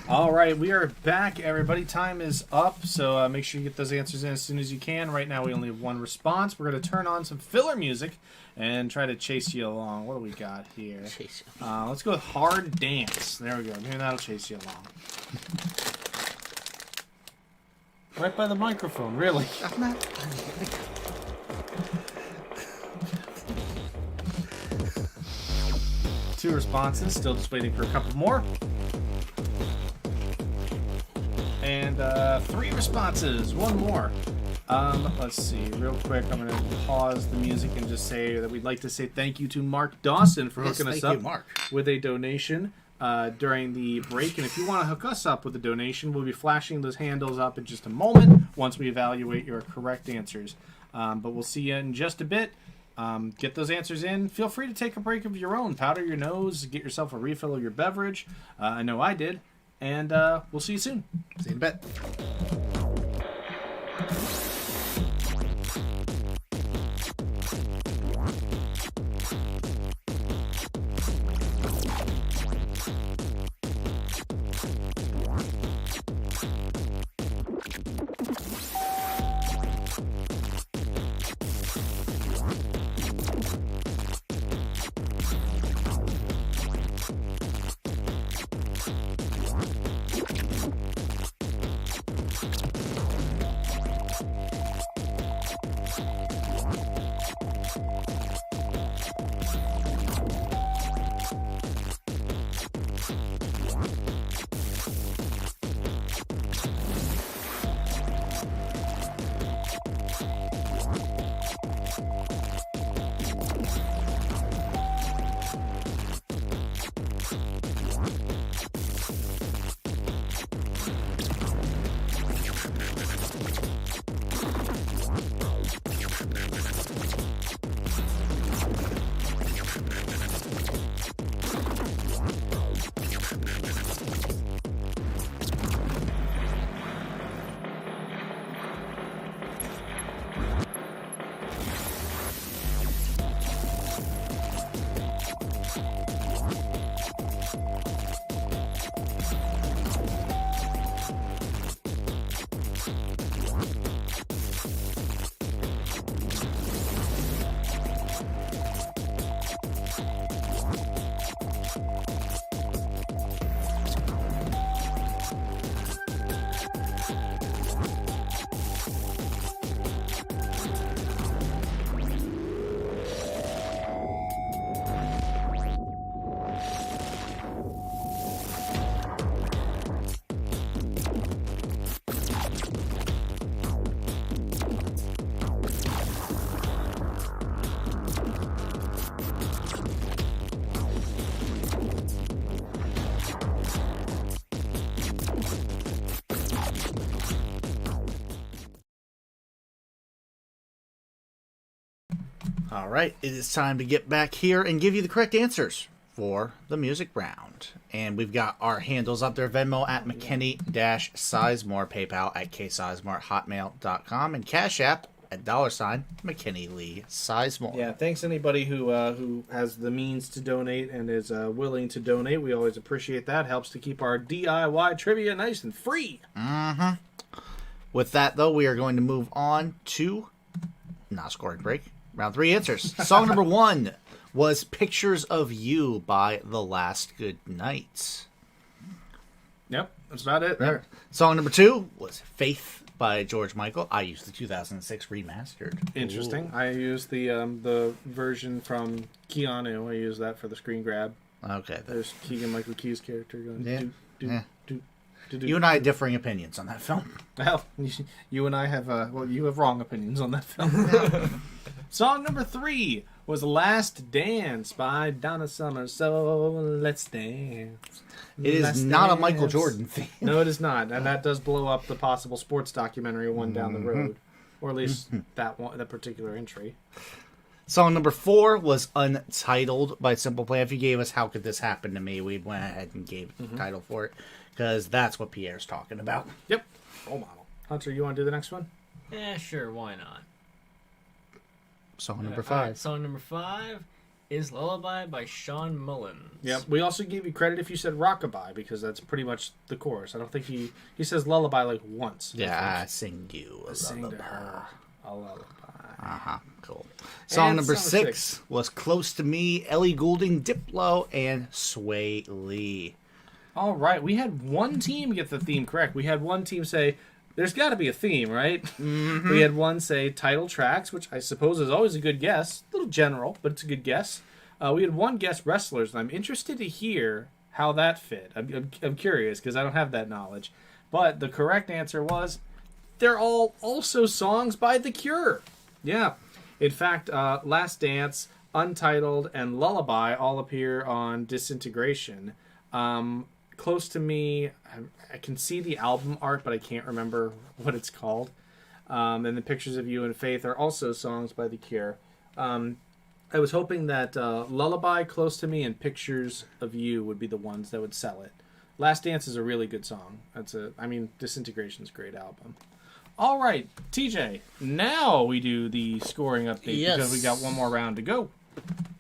All right, we are back, everybody. Time is up, so make sure you get those answers in as soon as you can. Right now, we only have one response. We're going to turn on some filler music and try to chase you along. What do we got here? Let's go with Hard Dance. There we go. Maybe that'll chase you along. Right by the microphone, really. I'm not. 2 responses. Still just waiting for a couple more. And 3 responses. 1 more. Let's see. Real quick, I'm going to pause the music and just say that we'd like to say thank you to Mark Dawson for hooking us up with a donation during the break. And if you want to hook us up with a donation, we'll be flashing those handles up in just a moment once we evaluate your correct answers. But we'll see you in just a bit. Get those answers in. Feel free to take a break of your own. Powder your nose. Get yourself a refill of your beverage. I know I did. And we'll see you soon. See you in a bit. All right, it is time to get back here and give you the correct answers for the music round. And we've got our handles up there: Venmo at McKinney-Sizemore, PayPal at ksizemore, hotmail.com, and Cash App at $ McKinney Lee Sizemore. Yeah, thanks anybody who has the means to donate and is willing to donate. We always appreciate that. Helps to keep our DIY trivia nice and free. Mm-hmm. With that, though, we are going to move on to not scoring break. Round 3 answers. Song number 1 was Pictures of You by The Last Good Night. Yep, that's about it. Right. Song number 2 was Faith by George Michael. I used the 2006 remastered. Interesting. Ooh. I used the version from Keanu. I used that for the screen grab. Okay. There's Keegan-Michael Key's character going. Yeah. Do, Yeah. do, You and I have differing opinions on that film. Well, you and I have you have wrong opinions on that film. Song number 3 was "Last Dance" by Donna Summer. So let's dance. It is Let's not a dance. Michael Jordan theme. No, it is not, and that does blow up the possible sports documentary one down the road, or at least that particular entry. Song number 4 was Untitled by Simple Plan. If you gave us How Could This Happen to Me, we went ahead and gave the title for it, because that's what Pierre's talking about. Yep, role model. Hunter, you want to do the next one? Yeah, sure, why not? Song number All 5. right, song number 5 is Lullaby by Sean Mullins. Yep. We also gave you credit if you said rockabye, because that's pretty much the chorus. I don't think he says lullaby like once. Yeah, I sing you a Sing to lullaby. her a lullaby. Uh-huh, cool. Song And number song 6 was Close to Me, Ellie Goulding, Diplo, and Sway Lee. All right, we had one team get the theme correct. We had one team say, "There's got to be a theme, right?" Mm-hmm. We had one say title tracks, which I suppose is always a good guess. A little general, but it's a good guess. We had one guess wrestlers, and I'm interested to hear how that fit. I'm curious because I don't have that knowledge. But the correct answer was they're all also songs by The Cure. Yeah. In fact, Last Dance, Untitled, and Lullaby all appear on Disintegration. Close to Me, I can see the album art, but I can't remember what it's called. And the Pictures of You and Faith are also songs by The Cure. I was hoping that Lullaby, Close to Me, and Pictures of You would be the ones that would sell it. Last Dance is a really good song. Disintegration's a great album. All right, TJ, now we do the scoring update because we got one more round to go.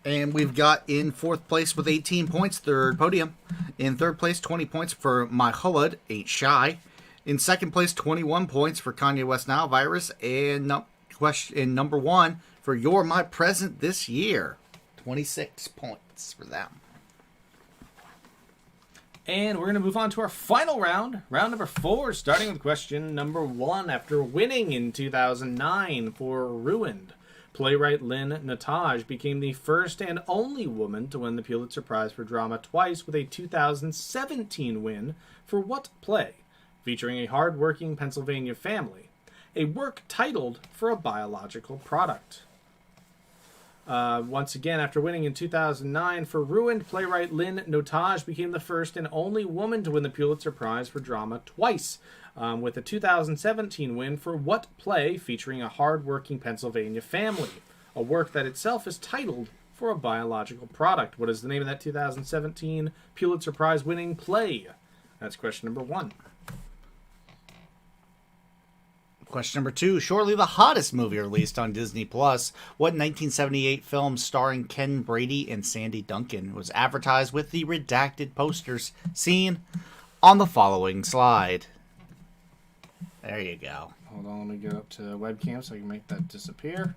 And we've got in 4th place with 18 points, third podium. In 3rd place, 20 points for My Hulud, Ain't Shy. In 2nd place, 21 points for Kanye West Now Virus. And number 1 for You're My Present This Year. 26 points for them. And we're going to move on to our final round, round number 4, starting with question number 1. After winning in 2009 for Ruined, playwright Lynn Natage became the first and only woman to win the Pulitzer Prize for Drama twice with a 2017 win for what play, featuring a hard-working Pennsylvania family, a work titled For a Biological Product. Once again, after winning in 2009 for Ruined, playwright Lynn Natage became the first and only woman to win the Pulitzer Prize for Drama twice, with a 2017 win for what play featuring a hard-working Pennsylvania family, a work that itself is titled For a Biological Product. What is the name of that 2017 Pulitzer Prize winning play? That's question number 1. Question number 2. Shortly the hottest movie released on Disney Plus. What 1978 film starring Ken Brady and Sandy Duncan was advertised with the redacted posters seen on the following slide? There you go. Hold on, let me get up to webcam so I can make that disappear.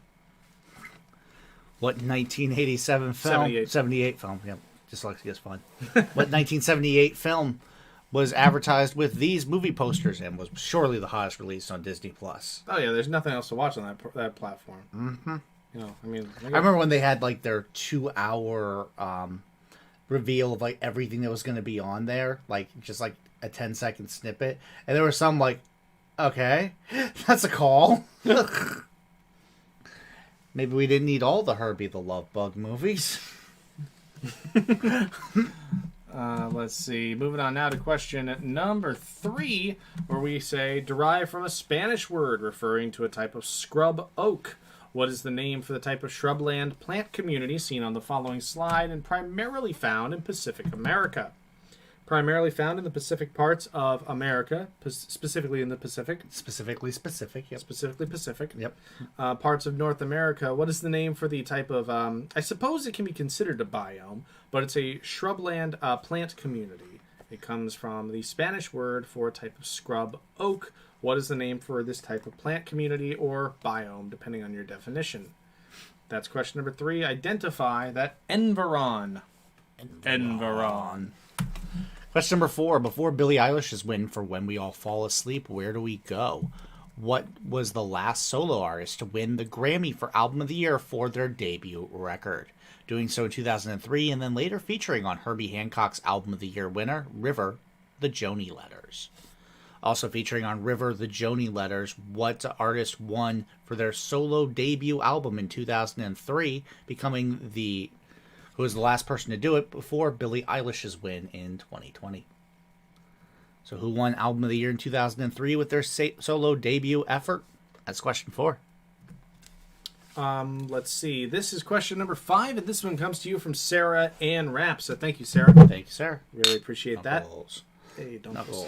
What 1987 film? 78 film. Yep. Dyslexia's fun. What 1978 film was advertised with these movie posters and was surely the hottest release on Disney Plus? Oh yeah, there's nothing else to watch on that platform. Mm-hmm. You know, I remember when they had like their 2-hour reveal of like everything that was going to be on there, like just like a 10-second snippet, and there was some like, okay, that's a call. Maybe we didn't need all the Herbie the Love Bug movies. Let's see. Moving on now to question number 3, where we say derived from a Spanish word referring to a type of scrub oak. What is the name for the type of shrubland plant community seen on the following slide and primarily found in Pacific America? Primarily found in the Pacific parts of America, specifically in the Pacific. Specifically specific, yep. Specifically Pacific. Yep. Parts of North America. What is the name for the type of, I suppose it can be considered a biome, but it's a shrubland plant community. It comes from the Spanish word for a type of scrub oak. What is the name for this type of plant community or biome, depending on your definition? That's question number 3. Identify that environ. Environ. Question number 4. Before Billie Eilish's win for When We All Fall Asleep, where do we go? What was the last solo artist to win the Grammy for Album of the Year for their debut record? Doing so in 2003, and then later featuring on Herbie Hancock's Album of the Year winner, River, the Joni Letters. Also featuring on River, the Joni Letters, what artist won for their solo debut album in 2003, becoming who was the last person to do it before Billie Eilish's win in 2020. So who won Album of the Year in 2003 with their solo debut effort? That's question 4. Let's see. This is question number 5, and this one comes to you from Sarah Ann Rapp. So thank you, Sarah. Thank you, sir. Really appreciate Knuckles. that. Hey, don't Knuckles.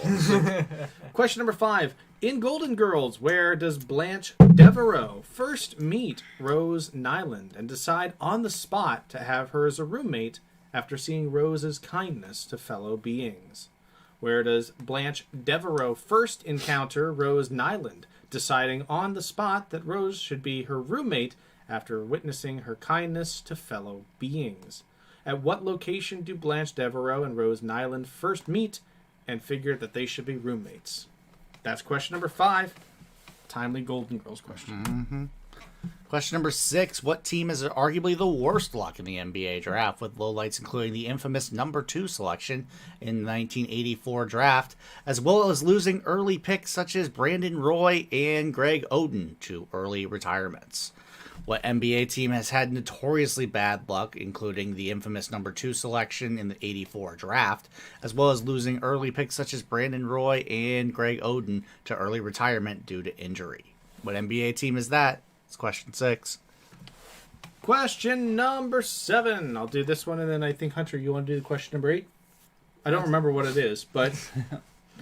Question number 5. In Golden Girls, where does Blanche Devereaux first meet Rose Nyland and decide on the spot to have her as a roommate after seeing Rose's kindness to fellow beings? Where does Blanche Devereaux first encounter Rose Nyland, deciding on the spot that Rose should be her roommate after witnessing her kindness to fellow beings? At what location do Blanche Devereaux and Rose Nyland first meet and figure that they should be roommates? That's question number 5. Timely Golden Girls question. Mm-hmm. Question number 6. What team has arguably the worst luck in the NBA draft, with lowlights including the infamous number 2 selection in the 1984 draft, as well as losing early picks such as Brandon Roy and Greg Oden to early retirements? What NBA team has had notoriously bad luck, including the infamous number 2 selection in the 84 draft, as well as losing early picks such as Brandon Roy and Greg Oden to early retirement due to injury? What NBA team is that? It's question 6. Question number 7. I'll do this one, and then I think, Hunter, you want to do question number 8? I don't remember what it is, but...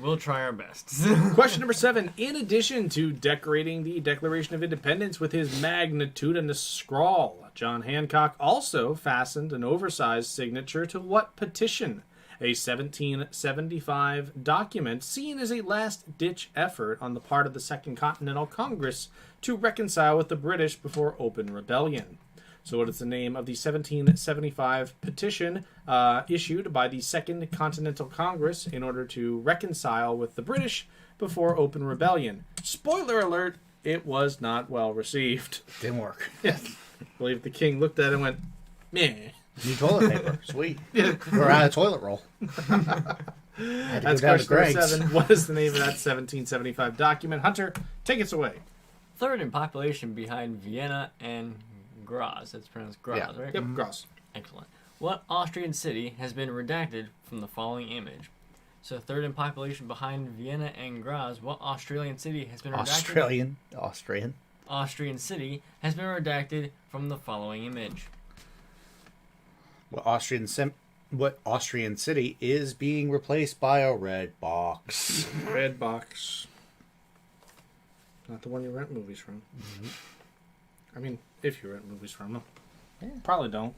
We'll try our best. Question number 7. In addition to decorating the Declaration of Independence with his magnitudinous scrawl, John Hancock also fastened an oversized signature to what petition? A 1775 document seen as a last-ditch effort on the part of the Second Continental Congress to reconcile with the British before open rebellion. So what is the name of the 1775 petition issued by the Second Continental Congress in order to reconcile with the British before open rebellion? Spoiler alert, it was not well received. Didn't work. I believe the king looked at it and went, meh. New toilet paper. Sweet. We're out of toilet roll. That's question number 7. What is the name of that 1775 document? Hunter, take us away. Third in population behind Vienna and Graz. That's pronounced Graz, Yeah. right? Yep, Gross. Excellent. What Austrian city has been redacted from the following image? So third in population behind Vienna and Graz. What Australian city has been redacted? Austrian city has been redacted from the following image. What Austrian city is being replaced by a red box? Red box. Not the one you rent movies from. Mm-hmm. I mean, if you rent movies from them. Yeah. Probably don't.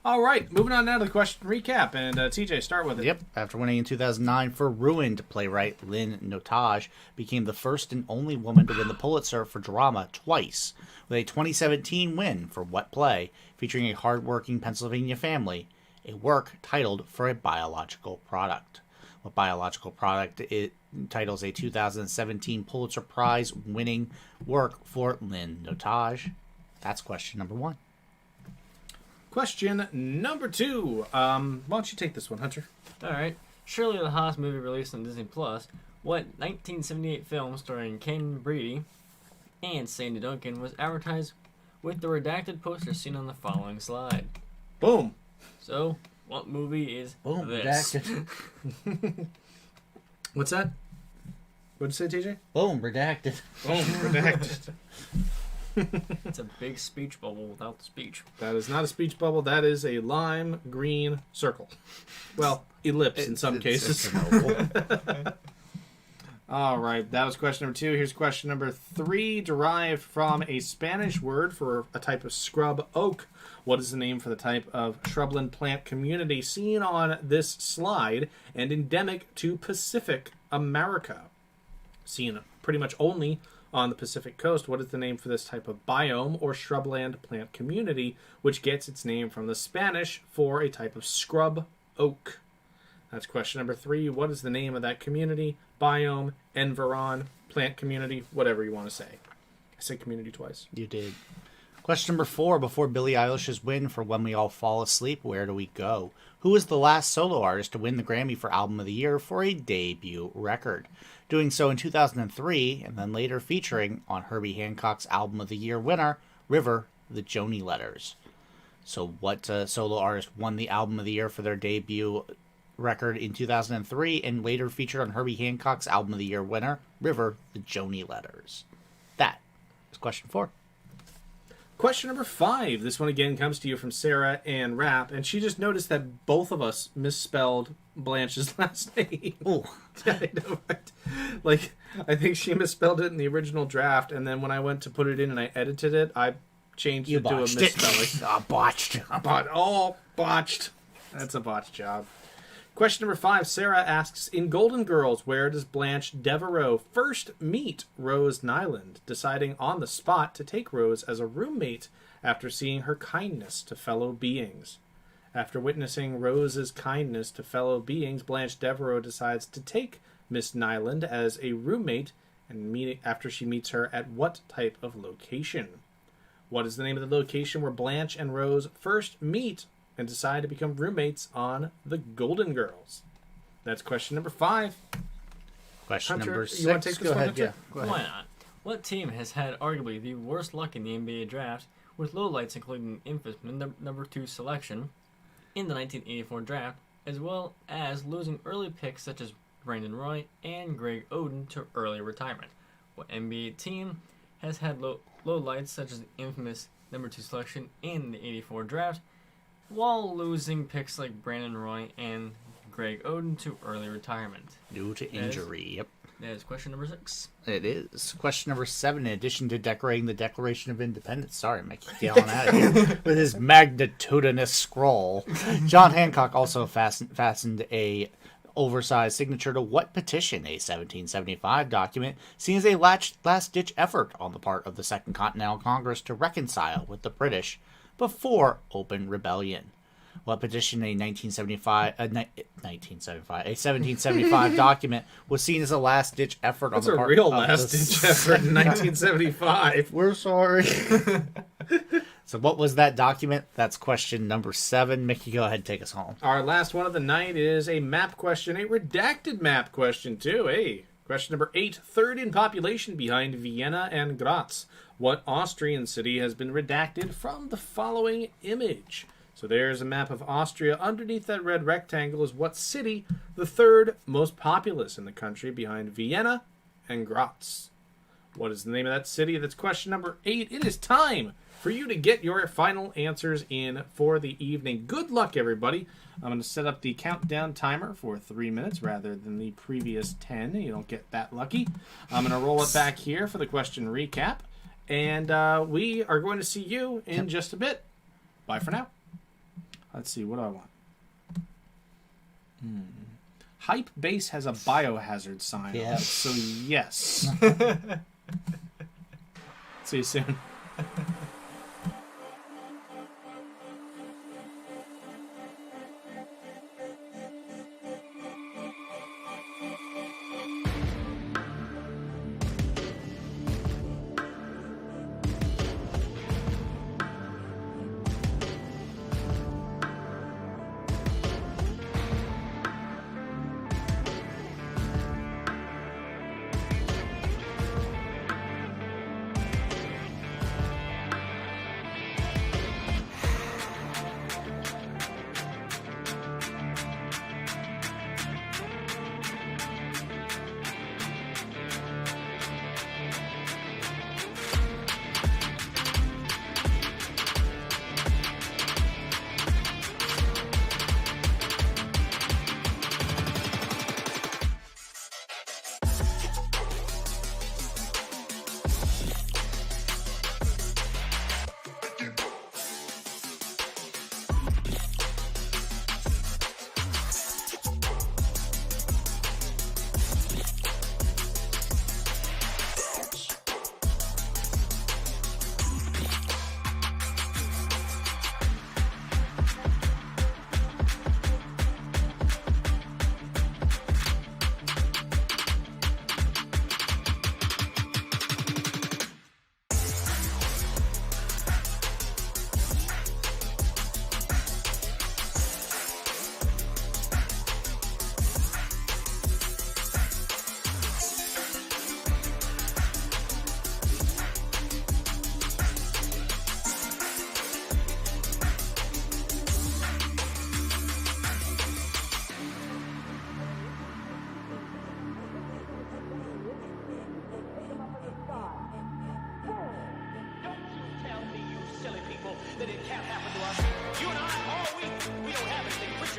All right, moving on now to the question recap. And TJ, start with it. Yep. After winning in 2009 for Ruined, playwright Lynn Notage became the first and only woman to win the Pulitzer for drama twice, with a 2017 win for What Play, featuring a hardworking Pennsylvania family, a work titled For a Biological Product. What biological product it titles a 2017 Pulitzer Prize winning work for Lynn Notage? That's question number 1. Question number 2. Why don't you take this one, Hunter? All right. Shirley the Haas movie released on Disney Plus. What 1978 film starring Ken Brady and Sandy Duncan was advertised with the redacted poster seen on the following slide? Boom. So, what movie is Boom, this? redacted. What's that? What'd you say, TJ? Boom, redacted. Boom, redacted. It's a big speech bubble without the speech. That is not a speech bubble. That is a lime green circle. Well, ellipse in some cases. It's an oval. All right, that was question number 2. Here's question number 3, derived from a Spanish word for a type of scrub oak. What is the name for the type of shrubland plant community seen on this slide and endemic to Pacific America? Seen pretty much only on the Pacific coast. What is the name for this type of biome or shrubland plant community, which gets its name from the Spanish for a type of scrub oak? That's question number 3. What is the name of that community, biome, environ, plant community, whatever you want to say? I said community twice. You did. Question number 4. Before Billie Eilish's win for When We All Fall Asleep, Where Do We Go? Who was the last solo artist to win the Grammy for Album of the Year for a debut record? Doing so in 2003, and then later featuring on Herbie Hancock's Album of the Year winner, River, The Joni Letters. So what solo artist won the Album of the Year for their debut record in 2003 and later featured on Herbie Hancock's Album of the Year winner, River, The Joni Letters? That is question 4. Question number 5. This one again comes to you from Sarah Ann Rapp, and she just noticed that both of us misspelled Blanche's last name. Oh, I know, right? Like, I think she misspelled it in the original draft, and then when I went to put it in and I edited it, I changed you it to a botched misspelling. it. Botched. Botched. That's a botched job. Question number 5. Sarah asks, in Golden Girls, where does Blanche Devereaux first meet Rose Nyland, deciding on the spot to take Rose as a roommate after seeing her kindness to fellow beings? After witnessing Rose's kindness to fellow beings, Blanche Devereaux decides to take Miss Nyland as a roommate and after she meets her at what type of location? What is the name of the location where Blanche and Rose first meet and decide to become roommates on The Golden Girls? That's question number 5. Question Hunter, number 6. you want to take this Go one, ahead. Hunter? Yeah, go ahead. Why not? What team has had arguably the worst luck in the NBA draft, with lowlights including the infamous number 2 selection in the 1984 draft, as well as losing early picks such as Brandon Roy and Greg Oden to early retirement? What NBA team has had lowlights such as the infamous number 2 selection in the 84 draft, while losing picks like Brandon Roy and Greg Oden to early retirement? Due to injury, yep. That is question number 6. It is. Question number 7. In addition to decorating the Declaration of Independence, sorry, I'm yelling at it, with his magnitudinous scroll, John Hancock also fastened a oversized signature to what petition? A 1775 document seen as a last-ditch effort on the part of the Second Continental Congress to reconcile with the British before open rebellion. What petition? A 1775 document was seen as a last-ditch effort on the part of That's a real last-ditch effort in 1975. We're sorry. So what was that document? That's question number 7. Mickey, go ahead and take us home. Our last one of the night is a map question, a redacted map question, too. Hey, question number 8. Third in population behind Vienna and Graz. What Austrian city has been redacted from the following image? So there's a map of Austria. Underneath that red rectangle is what city, the third most populous in the country behind Vienna and Graz. What is the name of that city? That's question number 8. It is time for you to get your final answers in for the evening. Good luck, everybody. I'm going to set up the countdown timer for 3 minutes rather than the previous 10. You don't get that lucky. I'm going to roll it back here for the question recap. And we are going to see you in just a bit. Bye for now. Let's see, what do I want? Hype Base has a biohazard sign on it, so yes. See you soon.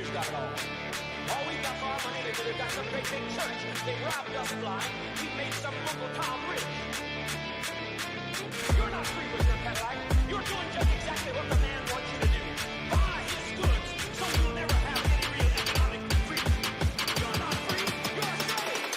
He's got it all. All we got for our money, they could have got some great big church. They robbed us blind. He made some local town rich. You're not free with your Cadillac. You're doing just exactly what the man wants you to do. Buy his goods, so you'll never have any real economic freedom. You're not free. You're a slave.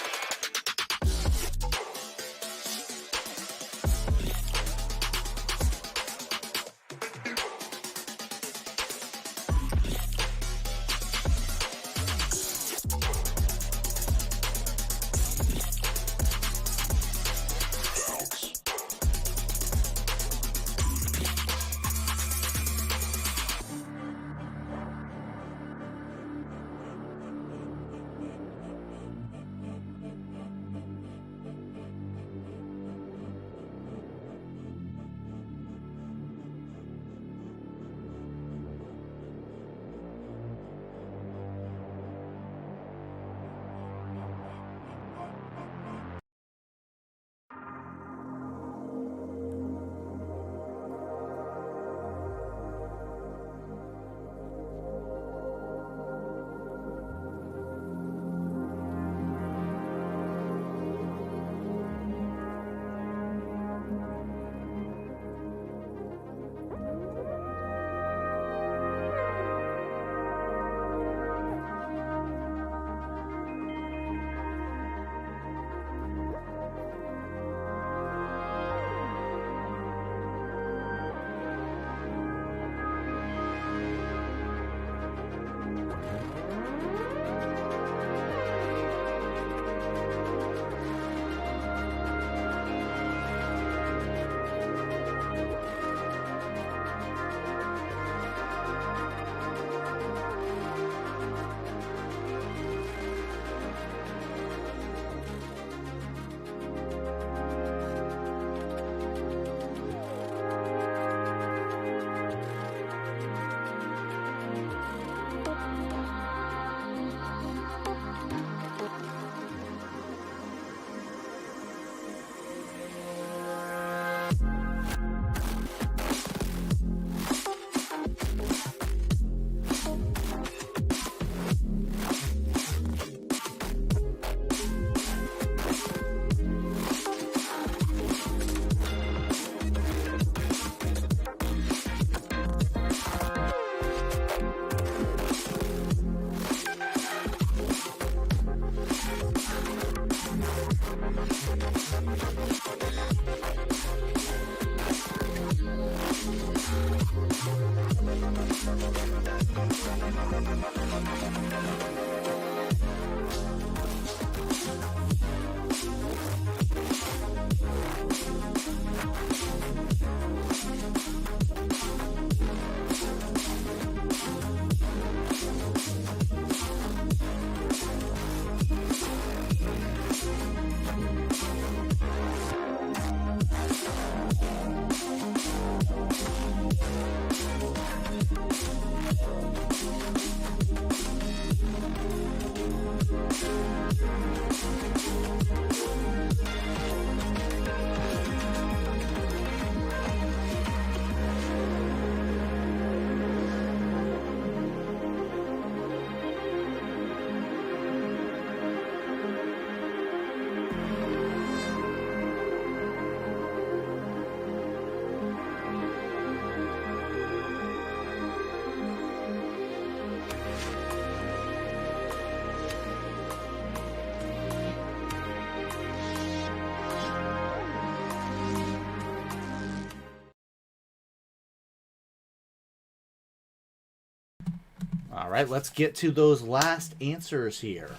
All right, let's get to those last answers here.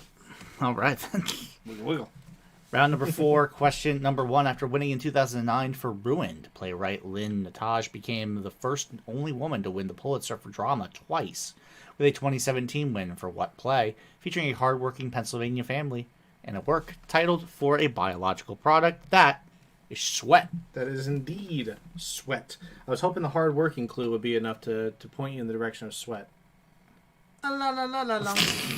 All right. Wiggle, wiggle. Round number 4, question number 1. After winning in 2009 for Ruined, playwright Lynn Natage became the first and only woman to win the Pulitzer for drama twice, with a 2017 win for What Play, featuring a hardworking Pennsylvania family, and a work titled For a Biological Product. That is Sweat. That is indeed Sweat. I was hoping the hard-working clue would be enough to point you in the direction of Sweat. A la la la la long,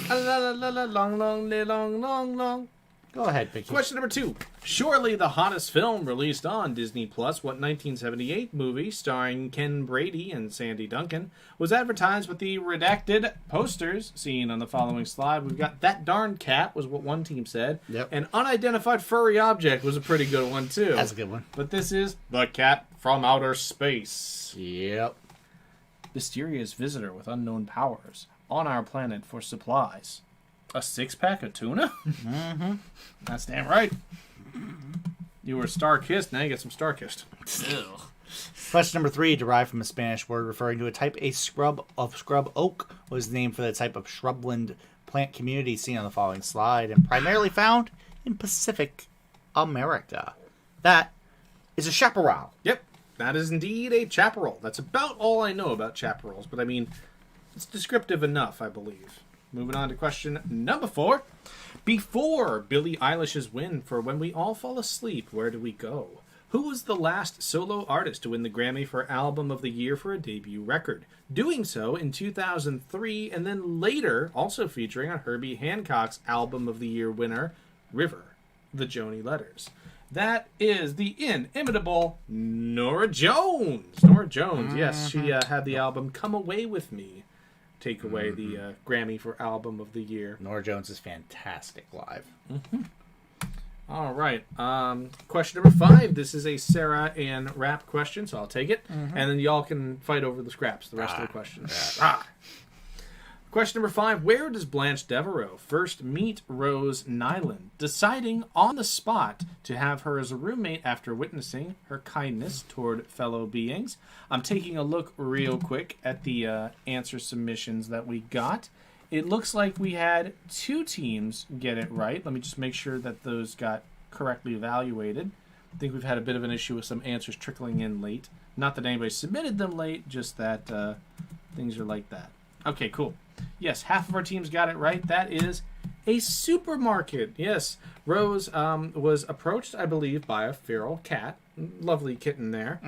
a la la la la long, long, long, long, long. Go ahead, Vicky. Question number 2. Surely the hottest film released on Disney Plus, what 1978 movie starring Ken Brady and Sandy Duncan was advertised with the redacted posters seen on the following slide? We've got That Darn Cat was what one team said. Yep. An unidentified furry object was a pretty good one too. That's a good one. But this is The Cat from Outer Space. Yep. Mysterious visitor with unknown powers on our planet for supplies. A 6-pack of tuna? Mm-hmm. That's damn right. You were star-kissed, now you get some star-kissed. Ew. Question number 3, derived from a Spanish word referring to a type of scrub oak, was named for the type of shrubland plant community seen on the following slide and primarily found in Pacific America. That is a chaparral. Yep, that is indeed a chaparral. That's about all I know about chaparrals, but I mean, it's descriptive enough, I believe. Moving on to question number 4. Before Billie Eilish's win for When We All Fall Asleep, Where Do We Go? Who was the last solo artist to win the Grammy for Album of the Year for a debut record? Doing so in 2003, and then later also featuring on Herbie Hancock's Album of the Year winner, River, the Joni Letters. That is the inimitable Norah Jones. Norah Jones, yes, she had the album Come Away With Me take away the Grammy for Album of the Year. Norah Jones is fantastic live. All right. Question number 5. This is a Sarah and Rap question, so I'll take it. And then y'all can fight over the scraps, the rest of the questions. Question number 5. Where does Blanche Devereaux first meet Rose Nyland, deciding on the spot to have her as a roommate after witnessing her kindness toward fellow beings? I'm taking a look real quick at the answer submissions that we got. It looks like we had 2 teams get it right. Let me just make sure that those got correctly evaluated. I think we've had a bit of an issue with some answers trickling in late. Not that anybody submitted them late, just that things are like that. Okay, cool. Yes, half of our teams got it right. That is a supermarket. Yes, Rose was approached, I believe, by a feral cat, lovely kitten there,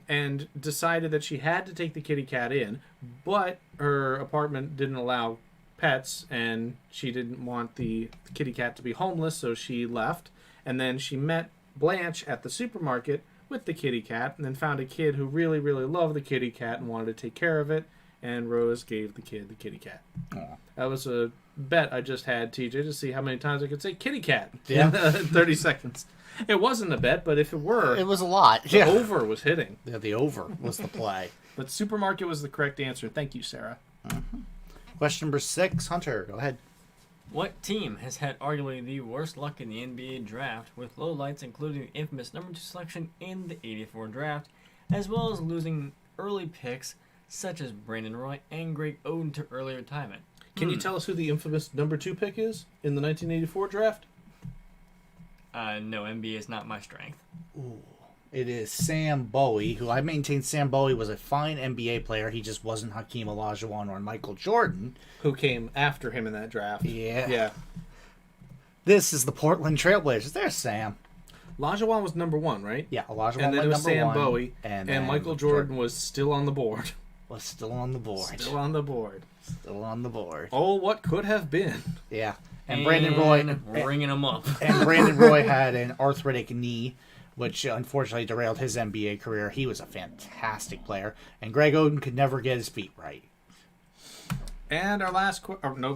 and decided that she had to take the kitty cat in, but her apartment didn't allow pets, and she didn't want the kitty cat to be homeless, so she left. And then she met Blanche at the supermarket with the kitty cat, and then found a kid who really, really loved the kitty cat and wanted to take care of it. And Rose gave the kid the kitty cat. Aww. That was a bet I just had, TJ, to see how many times I could say kitty cat Yeah. in 30 seconds. It wasn't a bet, but if it were, It was a lot. the over was hitting. Yeah, the over was the play. But supermarket was the correct answer. Thank you, Sarah. Question number 6, Hunter, go ahead. What team has had arguably the worst luck in the NBA draft, with lowlights including the infamous number 2 selection in the '84 draft, as well as losing early picks such as Brandon Roy and Greg Oden to early retirement? Can you tell us who the infamous number 2 pick is in the 1984 draft? No, NBA is not my strength. It is Sam Bowie, who I maintain Sam Bowie was a fine NBA player. He just wasn't Hakeem Olajuwon or Michael Jordan. Who came after him in that draft? Yeah. Yeah. This is the Portland Trailblazers. There's Sam. Olajuwon was number 1, right? Yeah, Olajuwon And then it went was number Sam 1, Bowie, and and then Michael Jordan was still on the board. was still on the board. Still on the board. Still on the board. Oh, what could have been? Yeah. And Brandon Roy ringing him up. and Brandon Roy had an arthritic knee, which unfortunately derailed his NBA career. He was a fantastic player, and Greg Oden could never get his feet right. And our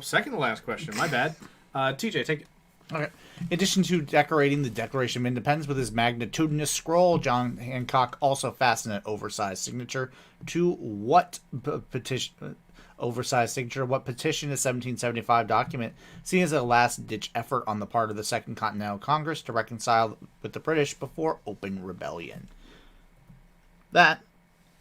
second to last question. My bad. TJ, take it. Okay. In addition to decorating the Declaration of Independence with his magnitudinous scroll, John Hancock also fastened an oversized signature to what petition? Oversized signature. What petition? A 1775 document, seen as a last-ditch effort on the part of the Second Continental Congress to reconcile with the British before open rebellion. That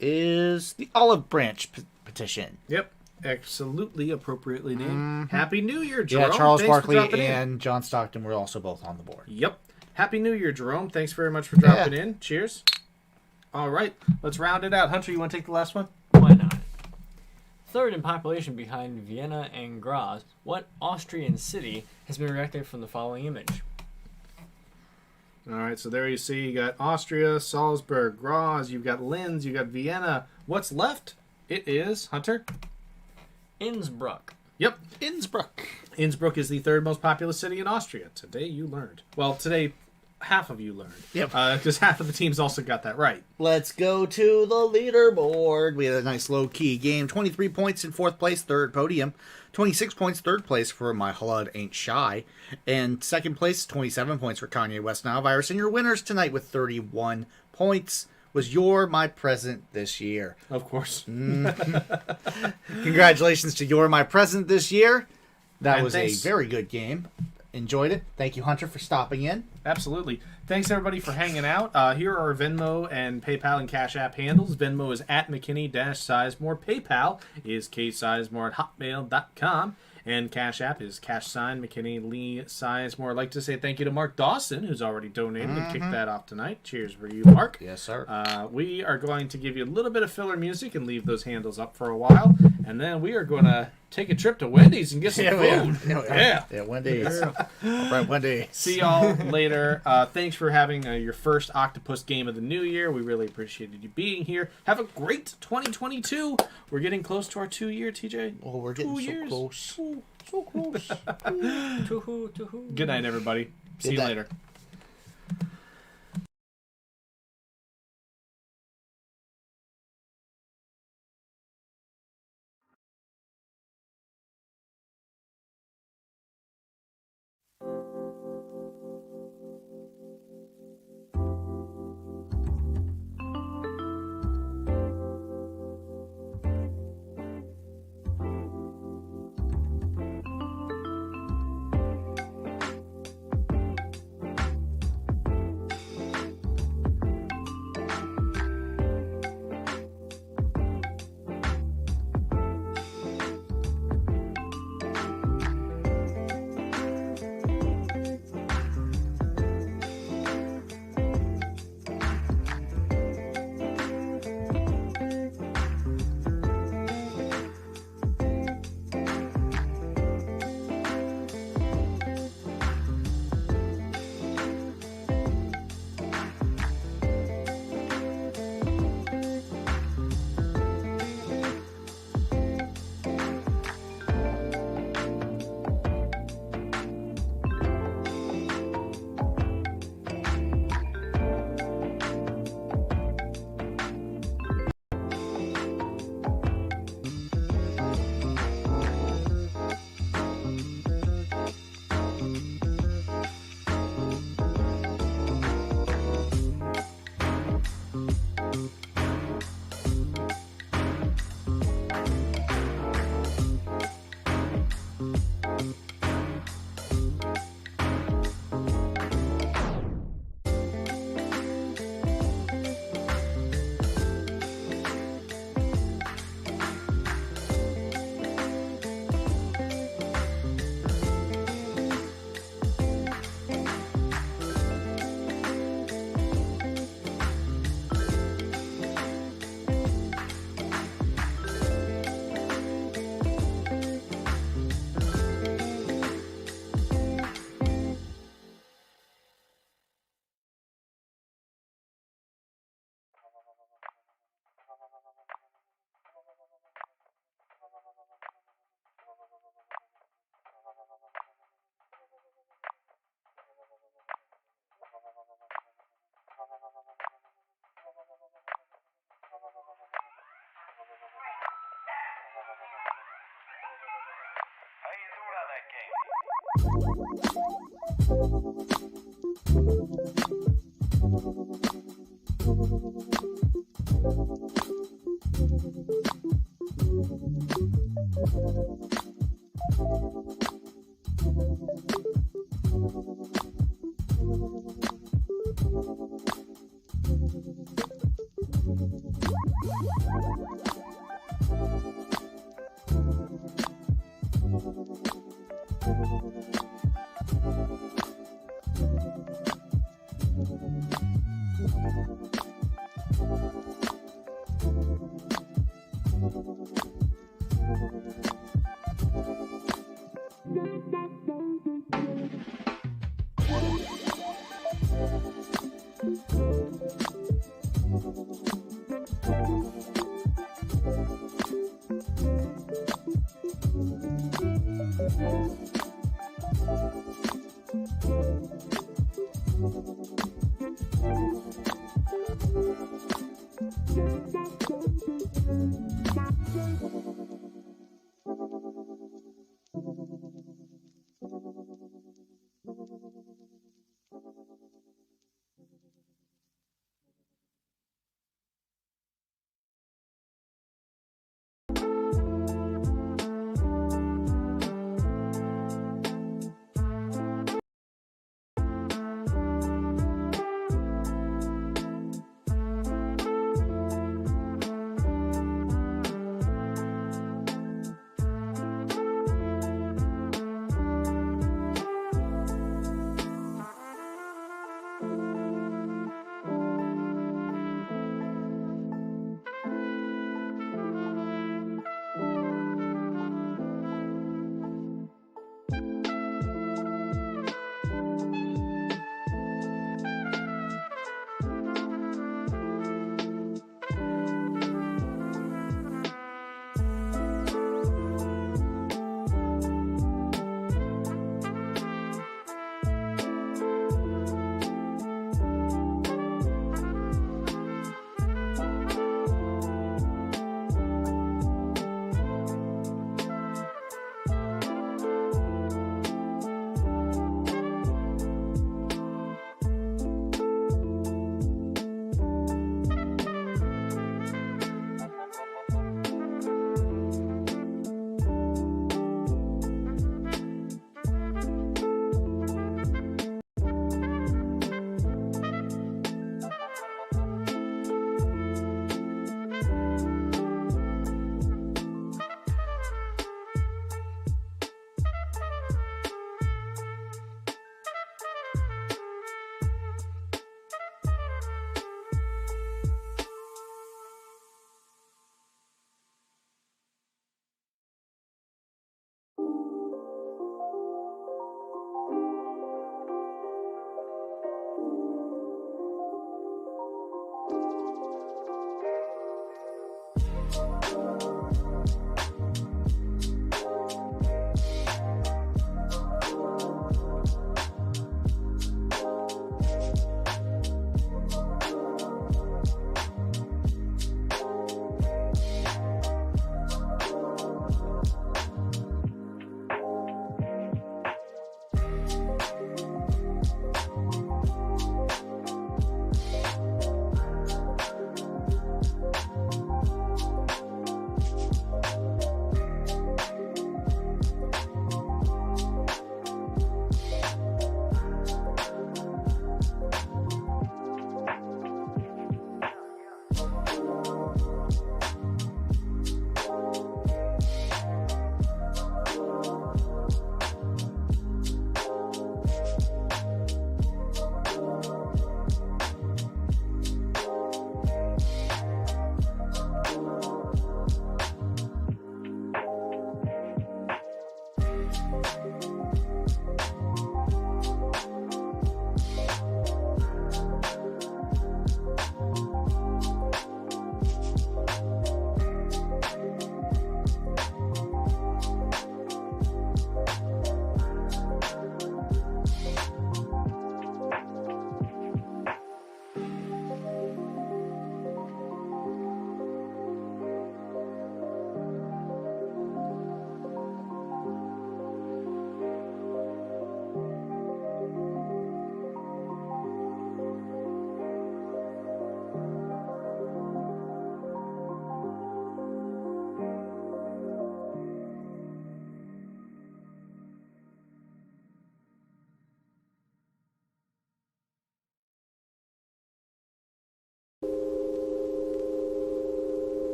is the Olive Branch petition. Yep. Absolutely appropriately named. Happy New Year, Jerome. Yeah, Charles Thanks for Barkley dropping in. and John Stockton were also both on the board. Yep. Happy New Year, Jerome. Thanks very much for dropping in. Cheers. All right. Let's round it out. Hunter, you want to take the last one? Why not? Third in population behind Vienna and Graz, what Austrian city has been erected from the following image? All right. So there you see you got Austria, Salzburg, Graz. You've got Linz. You've got Vienna. What's left? It is, Hunter? Innsbruck. Yep. Innsbruck. Innsbruck is the third most populous city in Austria. Today you learned. Well, today half of you learned. Yep. Because half of the teams also got that right. Let's go to the leaderboard. We had a nice low-key game. 23 points in fourth place, third podium. 26 points, third place for My Halud Ain't Shy. And second place, 27 points for Kanye West Nile Virus. And your winners tonight with 31 points was You're My Present This Year. Of course. Congratulations to You're My Present This Year. That And was thanks. a very good game. Enjoyed it. Thank you, Hunter, for stopping in. Absolutely. Thanks, everybody, for hanging out. Here are our Venmo and PayPal and Cash App handles. Venmo is at McKinney-Sizemore. PayPal is ksizemore@hotmail.com. And Cash App is #McKinney-Lee-Sizemore. I'd like to say thank you to Mark Dawson, who's already donated and kicked that off tonight. Cheers for you, Mark. Yes, sir. We are going to give you a little bit of filler music and leave those handles up for a while. And then we are going to take a trip to Wendy's and get some food. Yeah. Yeah, Wendy's. All right, Wendy's. See y'all later. Thanks for having your first Octopus game of the new year. We really appreciated you being here. Have a great 2022. We're getting close to our 2-year, TJ. Oh, we're getting 2 so years. close. So close. Toohoo. Good night, everybody. See Good you night. later.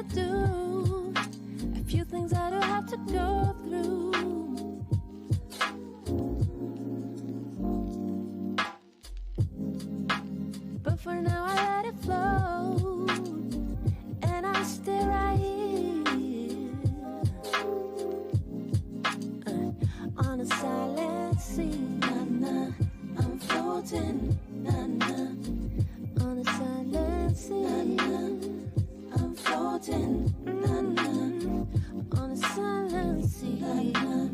gotta do, a few things I don't have to go through. But for now I let it flow, and I stay right here on a silent sea. Na-na, I'm floating. Na-na, on a silent sea. Na-na, I'm floating. Na-na, on a silent sea. Na-na,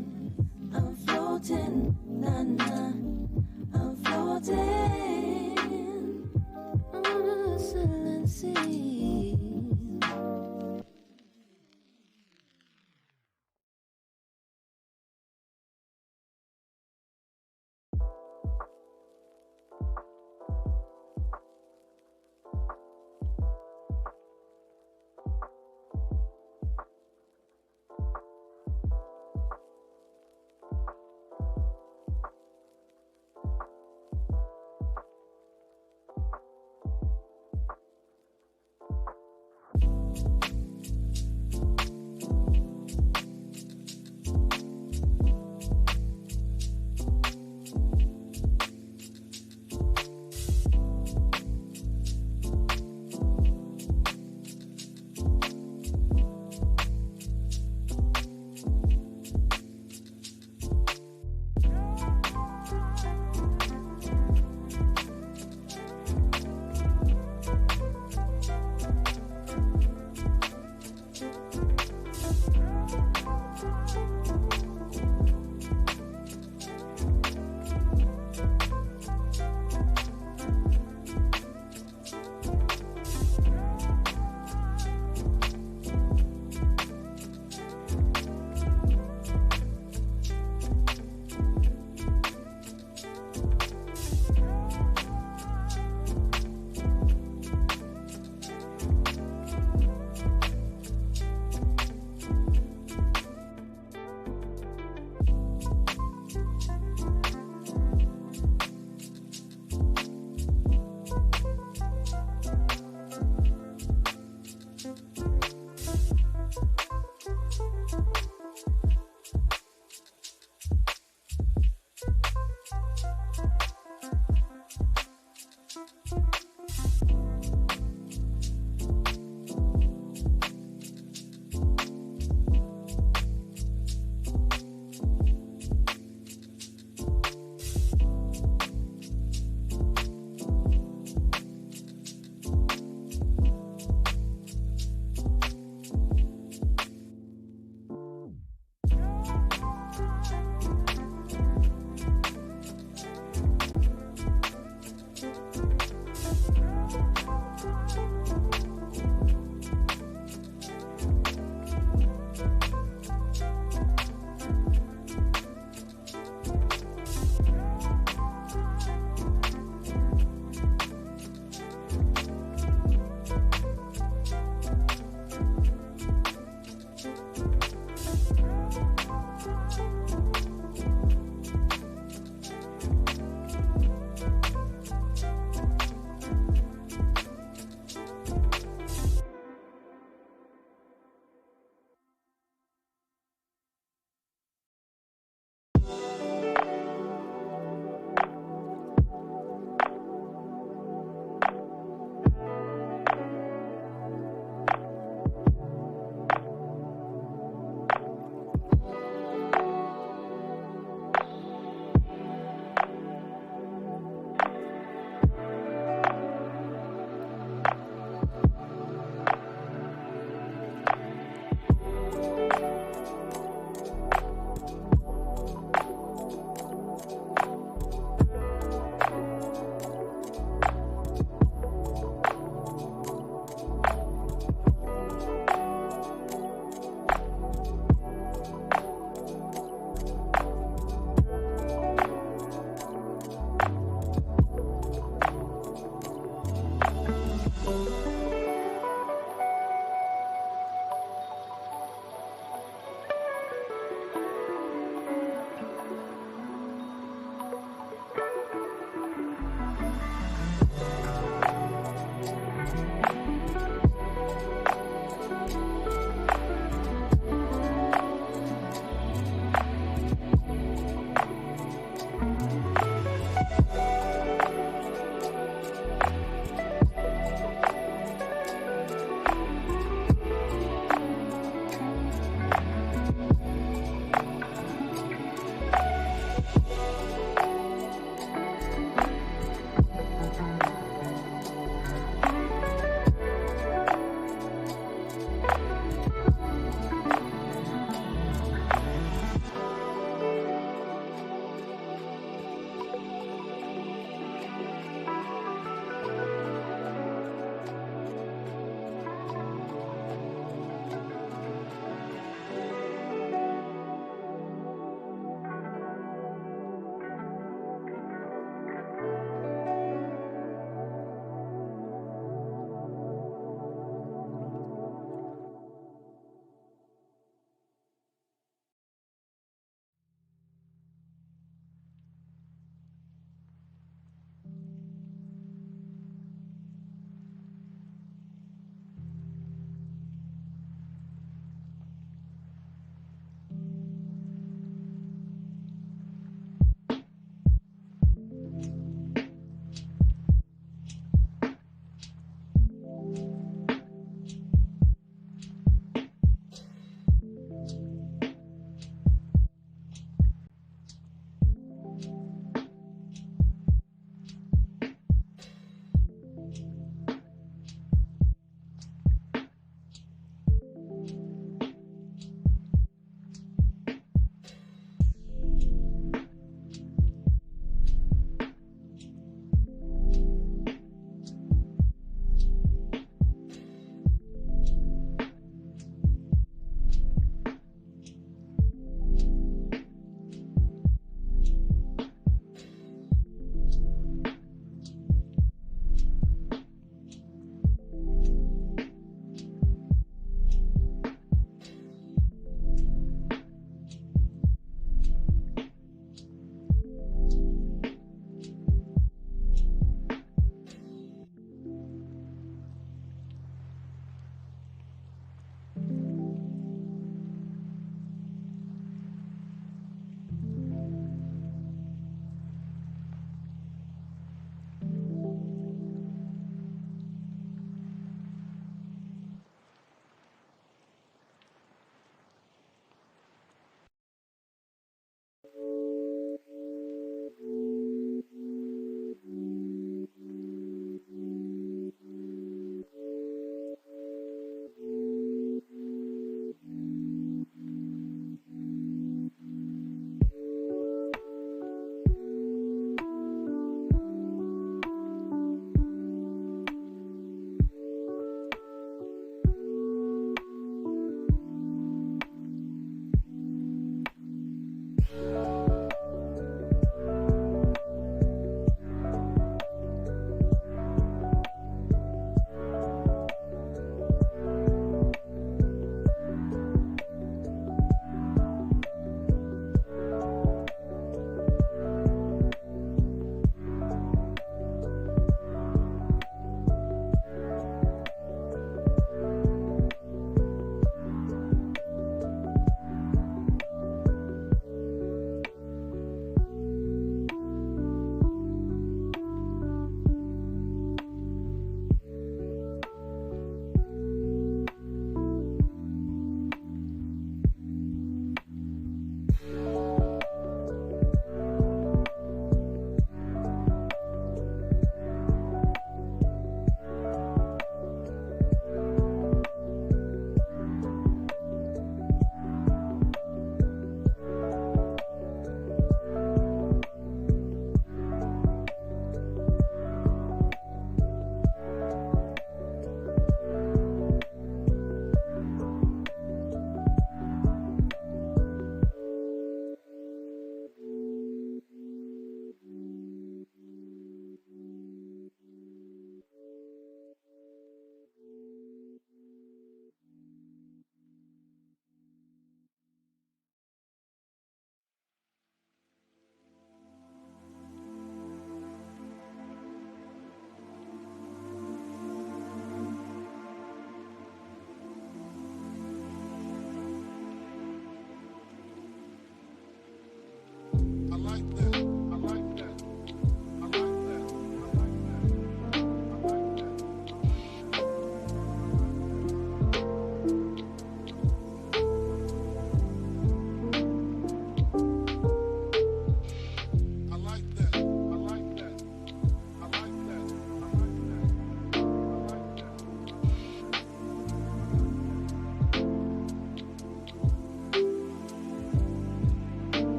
I'm floating. Na-na, I'm floating on a silent sea.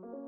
Bye.